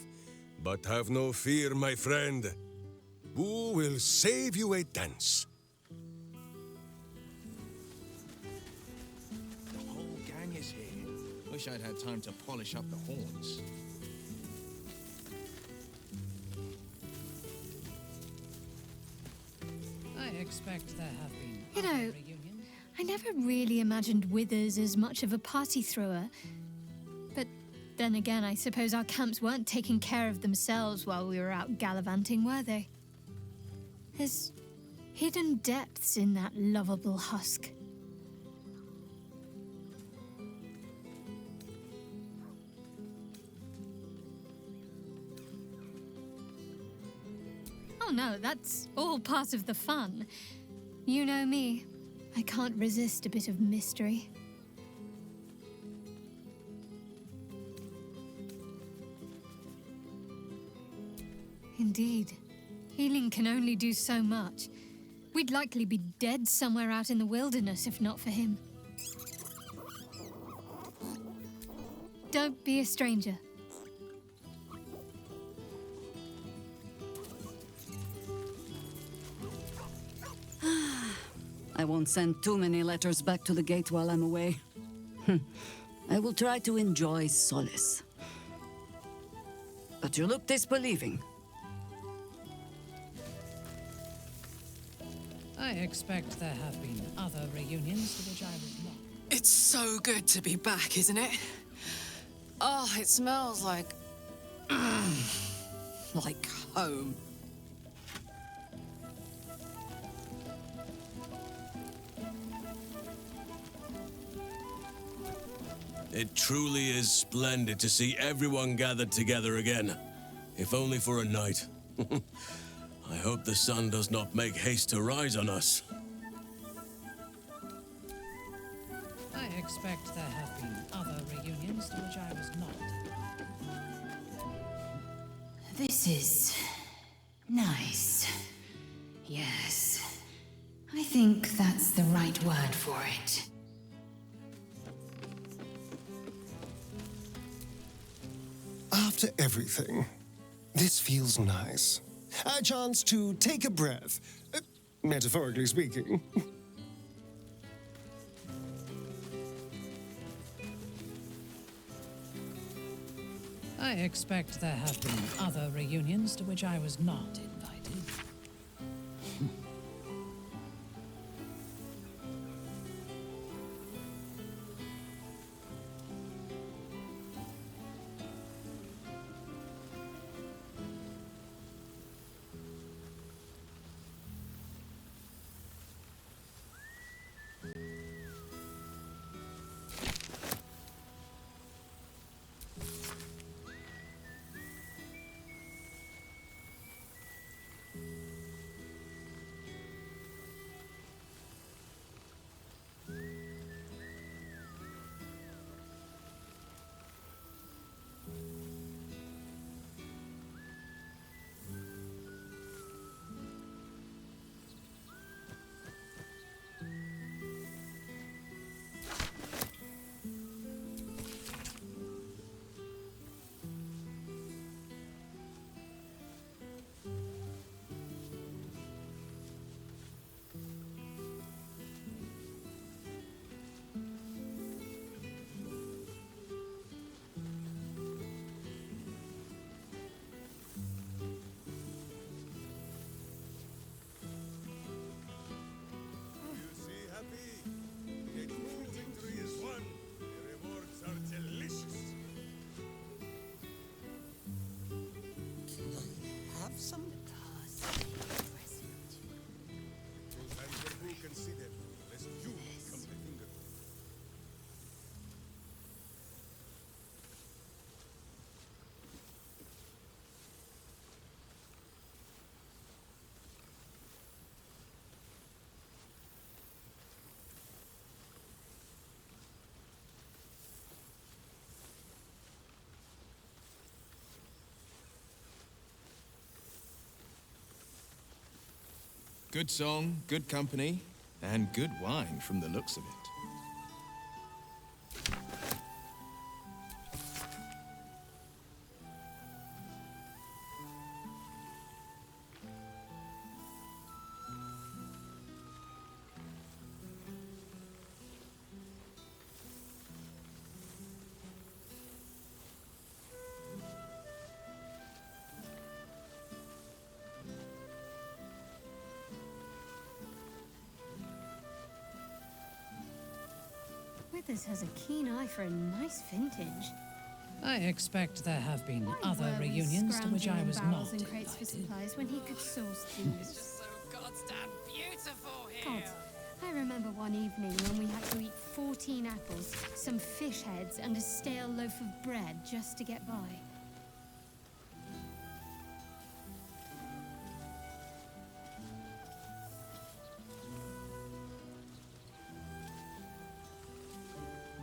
But have no fear, my friend. Boo will save you a dance. The whole gang is here. Wish I'd had time to polish up the horns. I expect there have been You know, other reunions. I never really imagined Withers as much of a party thrower. But Then again, I suppose our camps weren't taking care of themselves while we were out gallivanting, were they? There's hidden depths in that lovable husk. Oh no, that's all part of the fun. You know me, I can't resist a bit of mystery. Indeed. Healing can only do so much. We'd likely be dead somewhere out in the wilderness if not for him. Don't be a stranger. I won't send too many letters back to the gate while I'm away. I will try to enjoy solace. But you look disbelieving. I expect there have been other reunions to which I was not. It's so good to be back, isn't it? Oh, it smells like... like home. It truly is splendid to see everyone gathered together again, if only for a night. I hope the sun does not make haste to rise on us. I expect there have been other reunions to which I was not. This is nice. Yes. I think that's the right word for it. After everything, this feels nice. A chance to take a breath, metaphorically speaking. I expect there have been other reunions to which I was not invited. Good song, good company, and good wine from the looks of it. Withers has a keen eye for a nice vintage. I expect there have been Why other were we reunions to which I scrounging was in barrels not and crates for invited. supplies when he could source It's these? just so goddamn beautiful God, here. I remember one evening when we had to eat 14 apples, some fish heads, and a stale loaf of bread just to get by.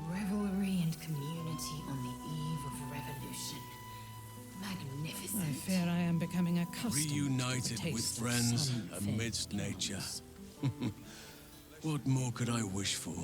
Revelry and community on the eve of revolution. Magnificent. I fear I am becoming accustomed to the Reunited with taste of friends sun-fed amidst nature. plants. What more could I wish for?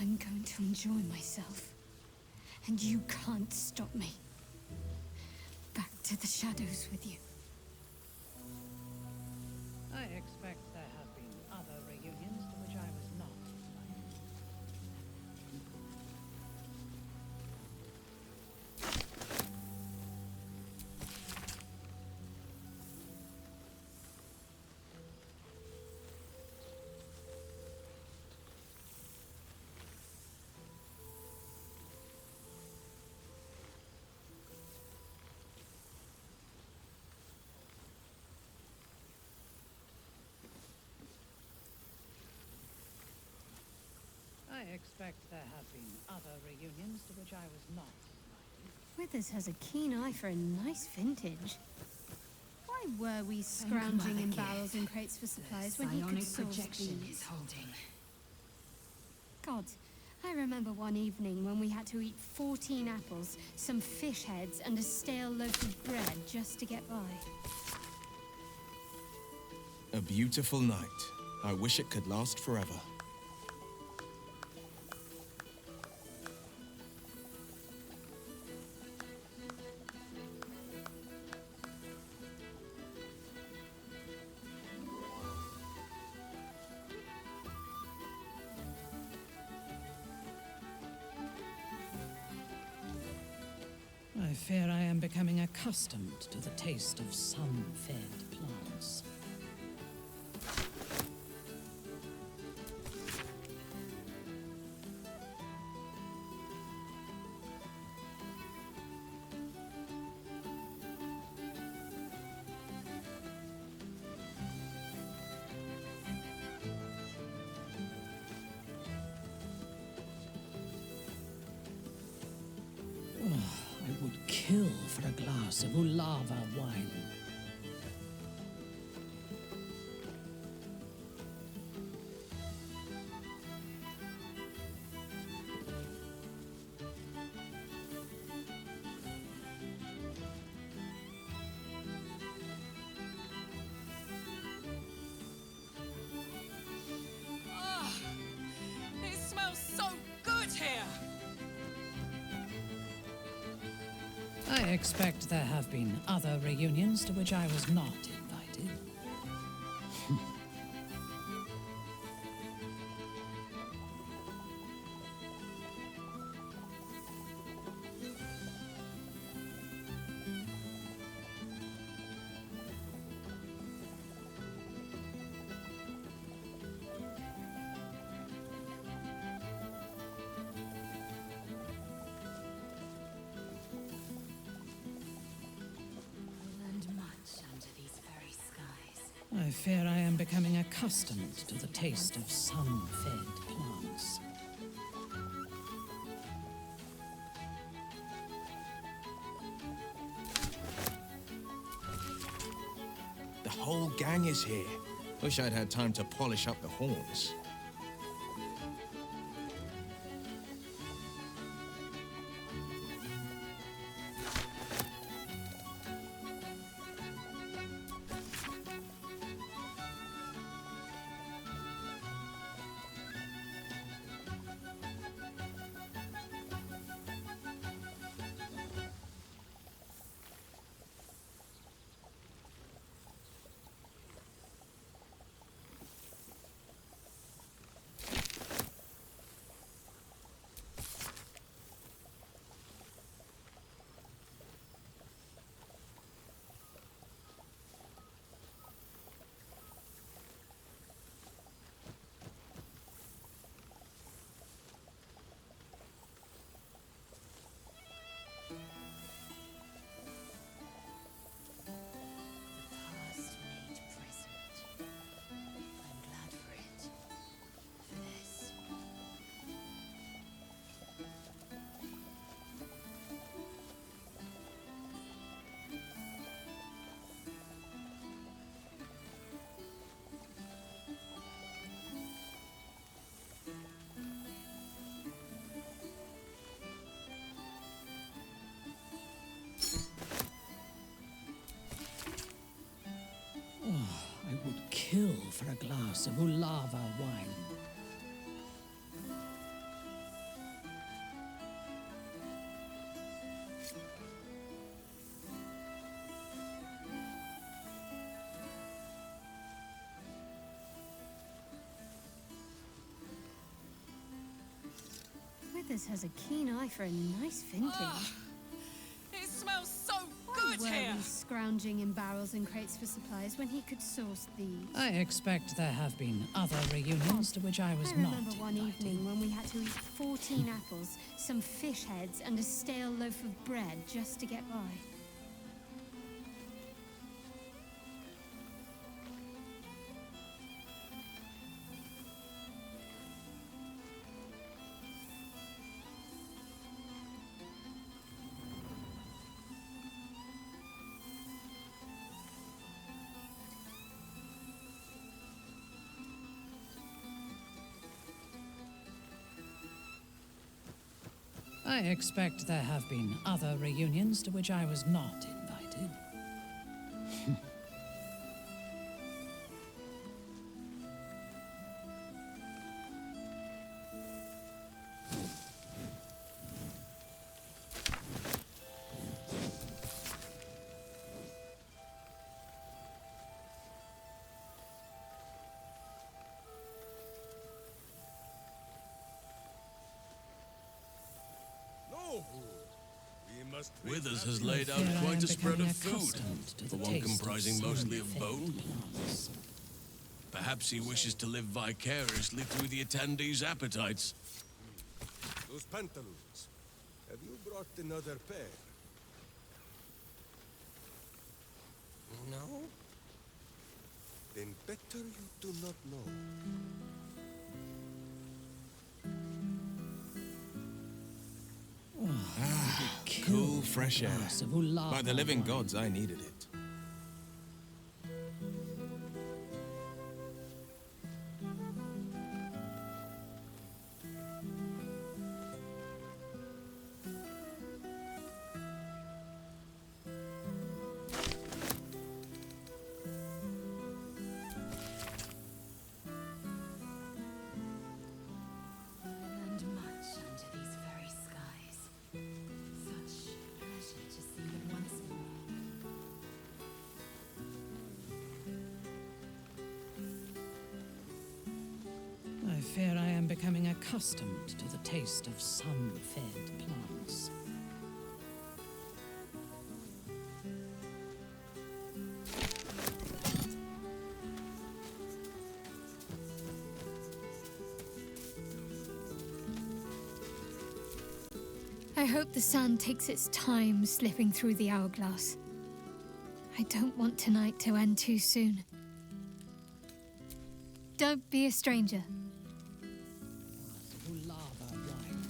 I'm going to enjoy myself, and you can't stop me. Back to the shadows with you. I expect there have been other reunions to which I was not invited. I expect there have been other reunions to which I was not invited. Withers has a keen eye for a nice vintage. Why were we scrounging in barrels and crates for supplies when he could source projection these? is holding. God, I remember one evening when we had to eat 14 apples, some fish heads, and a stale loaf of bread just to get by. A beautiful night. I wish it could last forever. I fear I am becoming accustomed to the taste of sun-fed plants. I would kill for a glass of Ulava wine. Ah, it smells so good here. I expect there have been other reunions to which I was not invited. Learned much under these very skies. I fear I am becoming accustomed to the taste of sun-fed plants. The whole gang is here. Wish I'd had time to polish up the horns. for a glass of Ulava wine. Withers has a keen eye for a nice vintage. It smells so Why good were here. we scrounging in barrels and crates for supplies when he could source these? I expect there have been other reunions to which I was I not remember one invited. evening when we had to eat 14 apples, some fish heads, and a stale loaf of bread just to get by. I expect there have been other reunions to which I was not invited. No! We must treat Withers that has with laid out fear I quite am a spread becoming of food, accustomed to for the one taste of comprising mostly of sun-fed bone. plants. Perhaps he wishes to live vicariously through the attendees' appetites. Those pantaloons. Have you brought another pair? No? Then better you do not know. Cool, fresh air. Glass of Ulava By the living wine. gods, I needed it. Learned much under these very skies. Such pleasure to see them once more. I fear I am becoming accustomed to the taste of sun-fed plants. I hope the sand takes its time slipping through the hourglass. I don't want tonight to end too soon. Don't be a stranger. Ulava wine.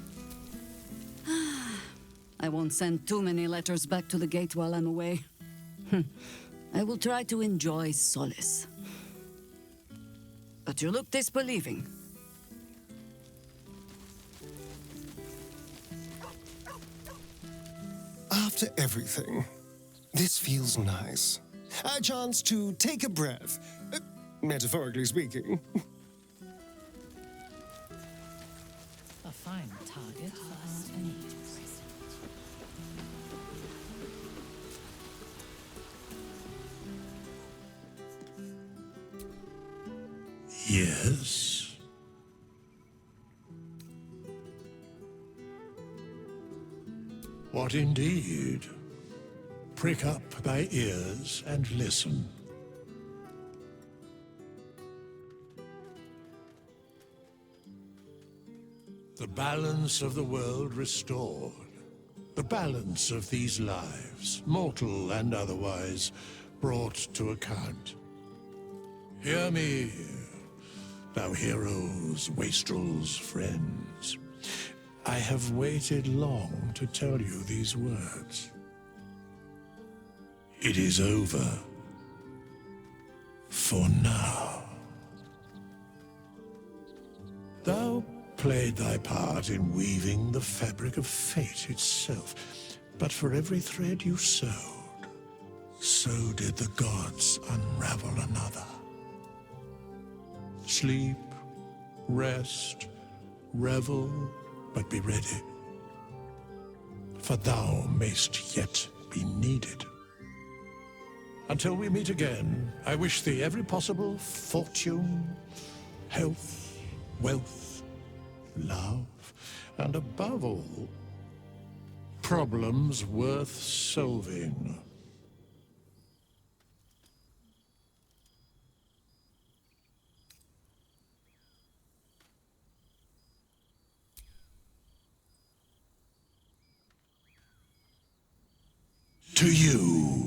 I won't send too many letters back to the gate while I'm away. I will try to enjoy solace. But you look disbelieving. After everything, this feels nice. A chance to take a breath, metaphorically speaking. A fine target for our enemies. Yes. What indeed? Prick up thy ears and listen. The balance of the world restored. The balance of these lives, mortal and otherwise, brought to account. Hear me, thou heroes, wastrels, friends. I have waited long to tell you these words. It is over. For now. Thou played thy part in weaving the fabric of fate itself, but for every thread you sewed, so did the gods unravel another. Sleep, rest, revel, but be ready. For thou mayst yet be needed. Until we meet again, I wish thee every possible fortune, health, wealth, love, and above all, problems worth solving. To you.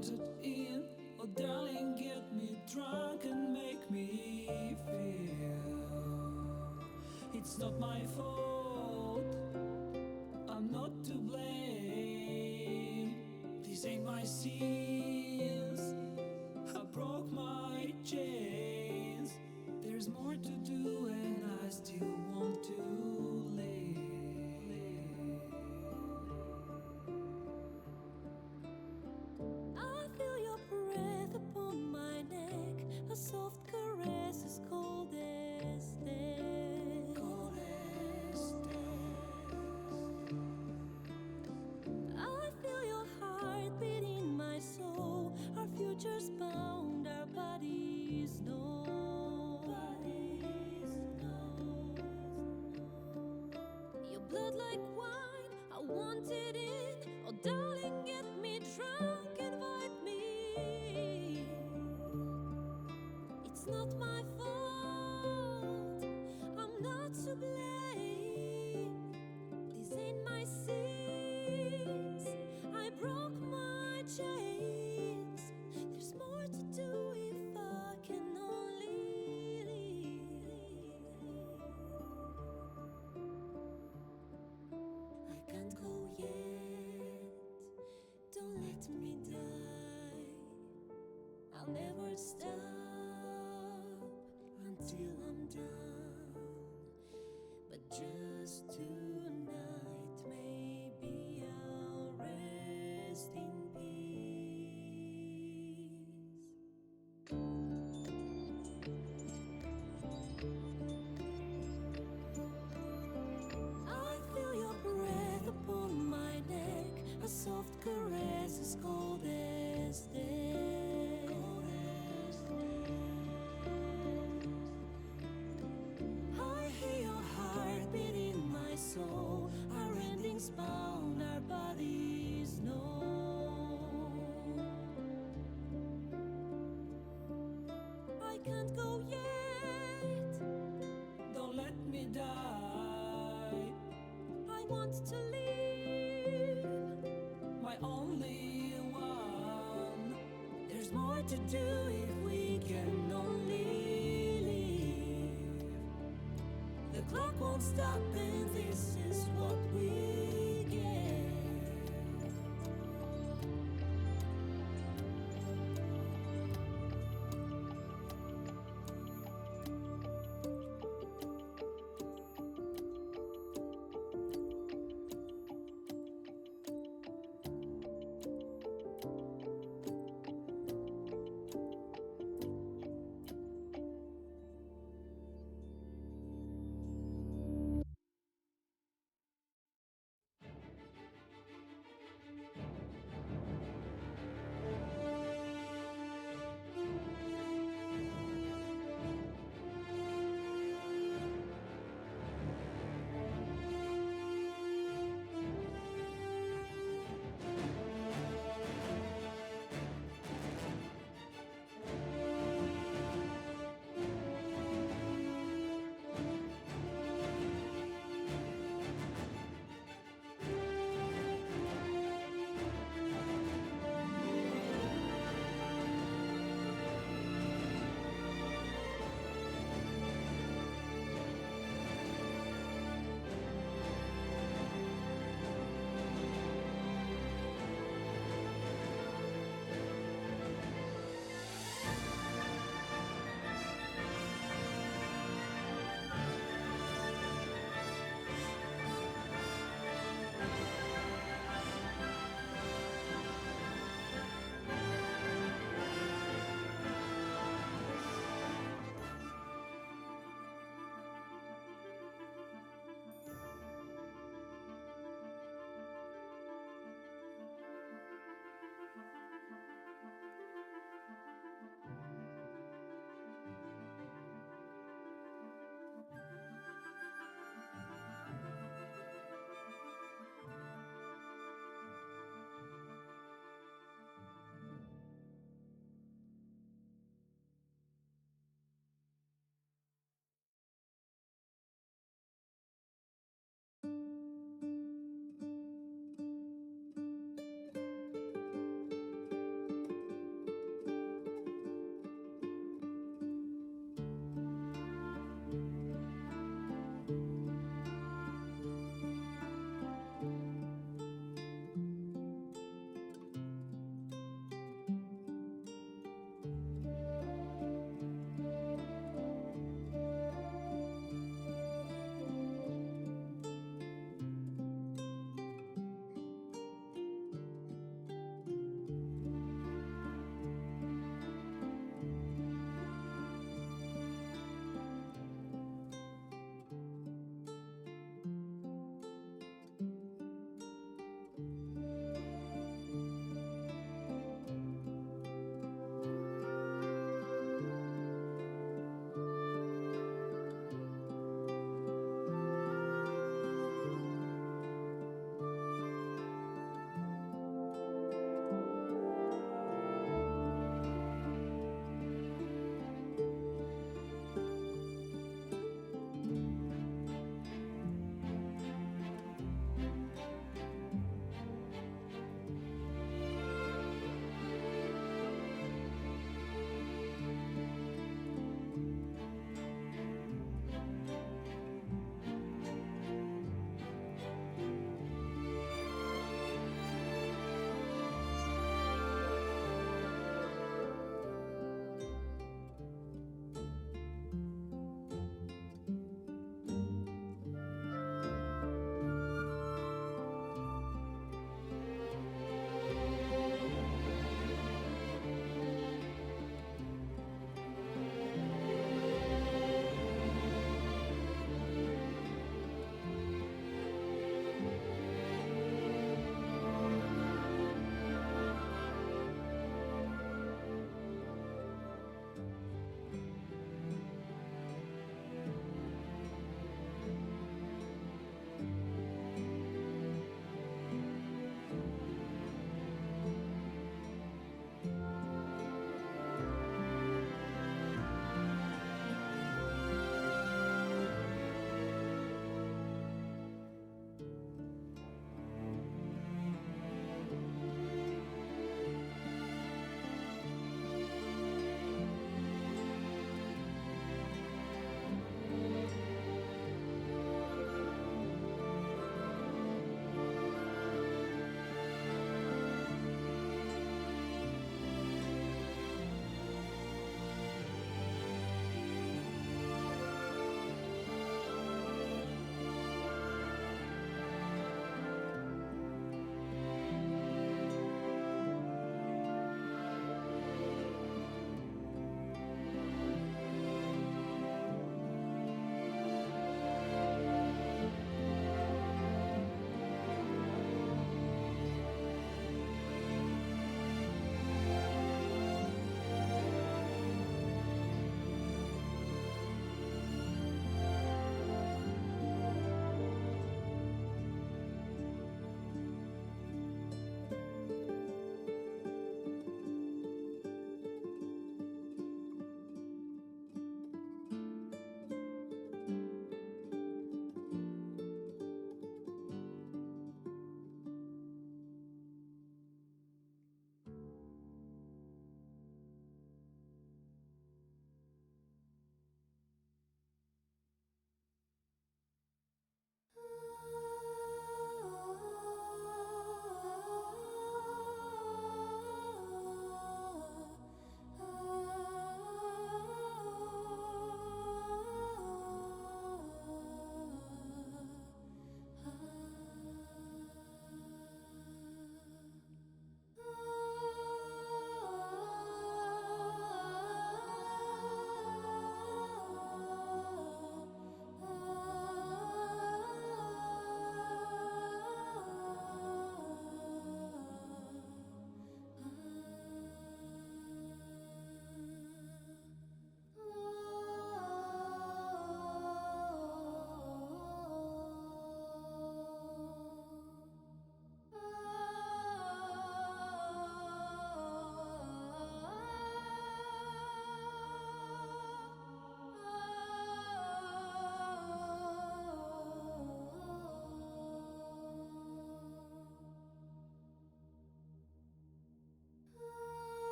wanted in. Oh, darling, get me drunk and make me feel it's not my fault. I'm not to blame. This ain't my sins. I broke my chains. There's more to do, and I still want to live. I feel your breath upon my neck, a soft caress as cold as death. Cold as death. I feel your heart beat in my soul. Our futures bound, our bodies know. Your blood like wine, I want it in. Oh, darling, get me drunk, invite me. It's not my fault, I'm not to blame. These ain't my sins, I broke my chains. There's more to do if I can only leave. I can't go yet, don't let me die. I'll never stop until I'm done. But just tonight, maybe I'll rest in peace. I feel your breath upon my neck, a soft caress as cold as death. Cold as death. I hear your heart beat in my soul. Our endings bound, our bodies know. I can't go yet. Don't let me die. I want to live. My only one. There's more to do if we can only live. The clock won't stop, and this is what we get.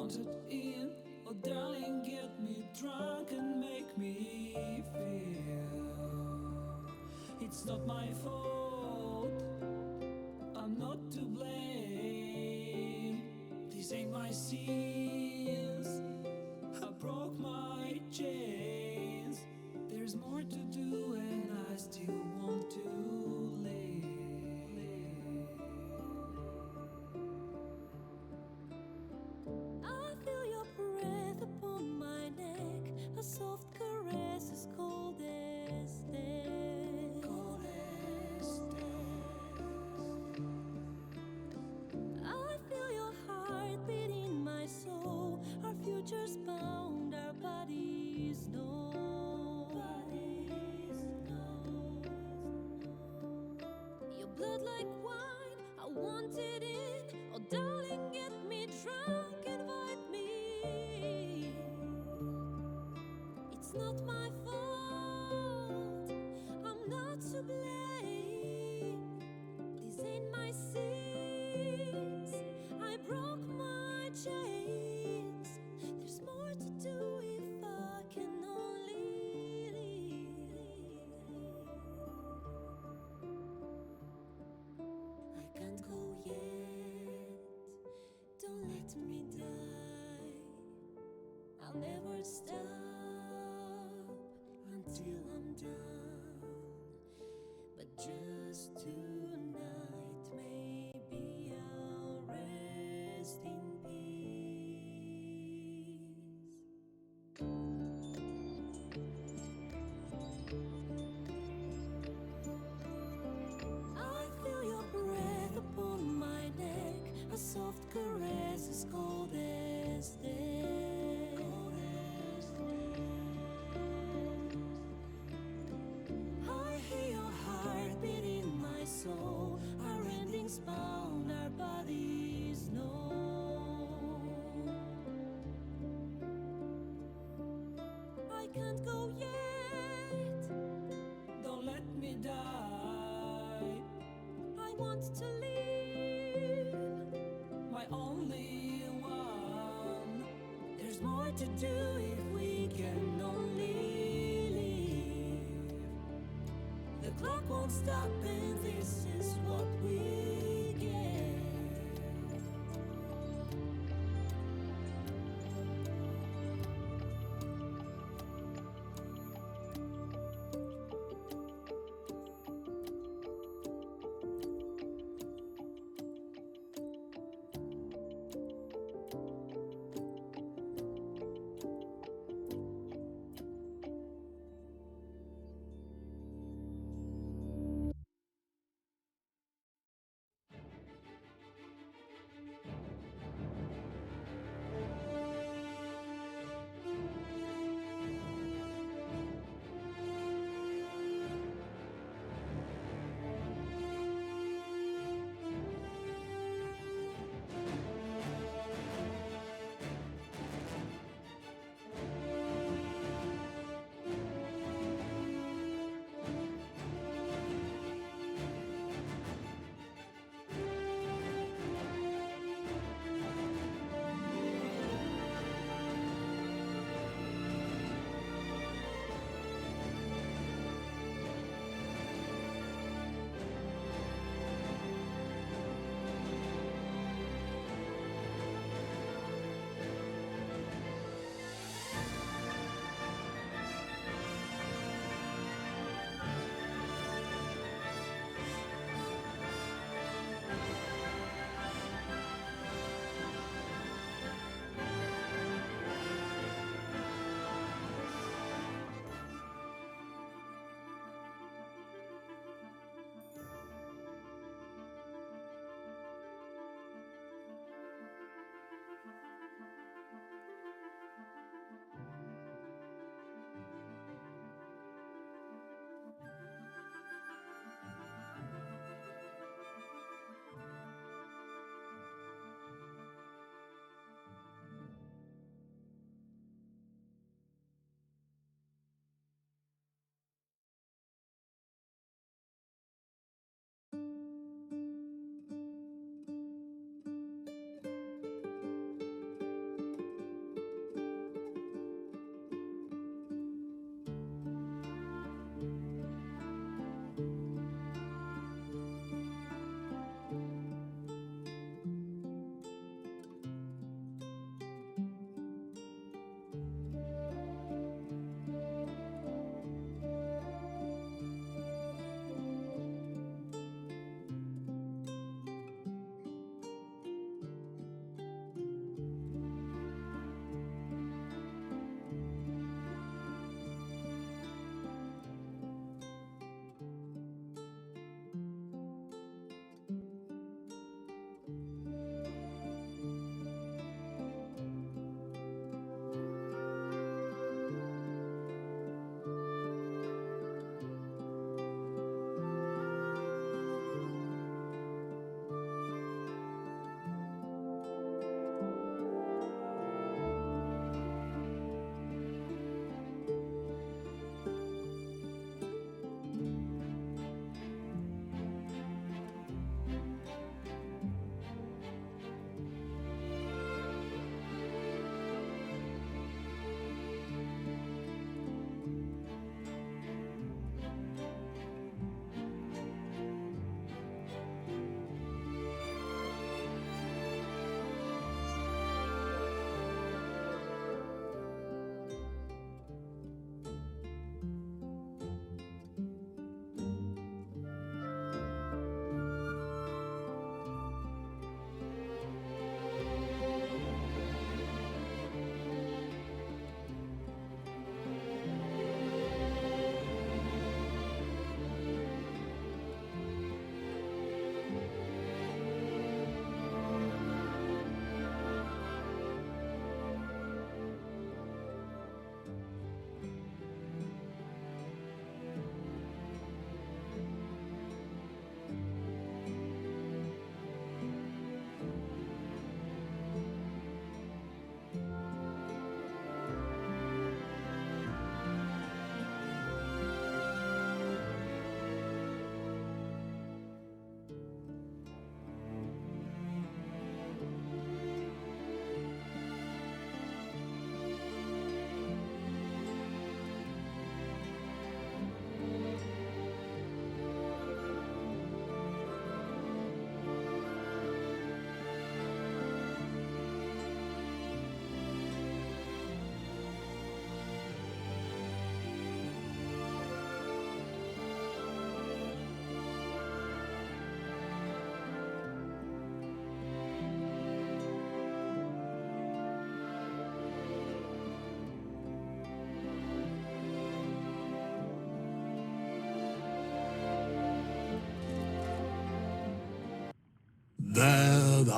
wanted in. Oh, darling, get me drunk and make me feel it's not my fault. I'm not to blame. These ain't my sins. I broke my chains. There's more to do, and I still want to live. I feel your breath upon my neck, a soft caress as cold as death. Cold as death. I feel your heart beat in my soul. Our futures bound, our bodies know. Your blood like wine, I want it in. Oh, darling, get me drunk, invite me. It's not my fault, I'm not to blame. These ain't my sins, I broke my chains. There's more to do if I can only leave. I can't go yet, don't let me die. I'll never stop until I'm done. But just tonight, maybe I'll rest in peace. I feel your breath upon my neck, a soft caress as cold as death. Cold as death. I hear your heart beat in my soul. Our endings bound, our bodies know. I can't go yet, don't let me die. I want to live, my only one. There's more to do if we can only live. The clock won't stop, and this is what we get.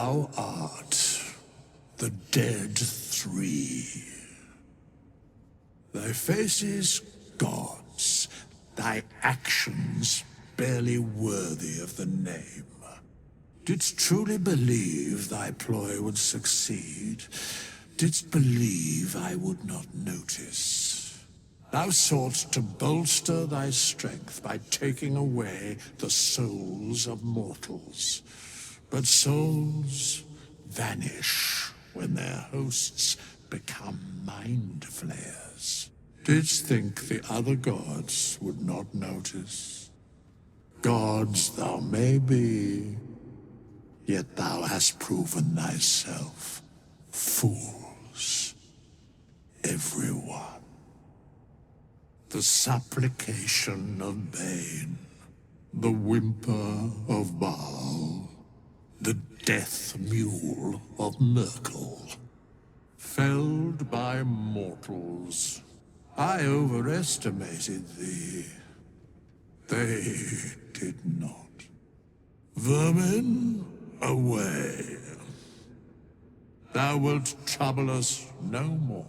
Thou art the dead three. Thy faces gods, thy actions barely worthy of the name. Didst truly believe thy ploy would succeed? Didst believe I would not notice? Thou soughtst to bolster thy strength by taking away the souls of mortals. But souls vanish when their hosts become mind flayers. Didst think the other gods would not notice? Gods thou may be, yet thou hast proven thyself fools, everyone. The supplication of Bane, the whimper of Baal, the death mule of Merkel. Felled by mortals, I overestimated thee. They did not. Vermin, away. Thou wilt trouble us no more.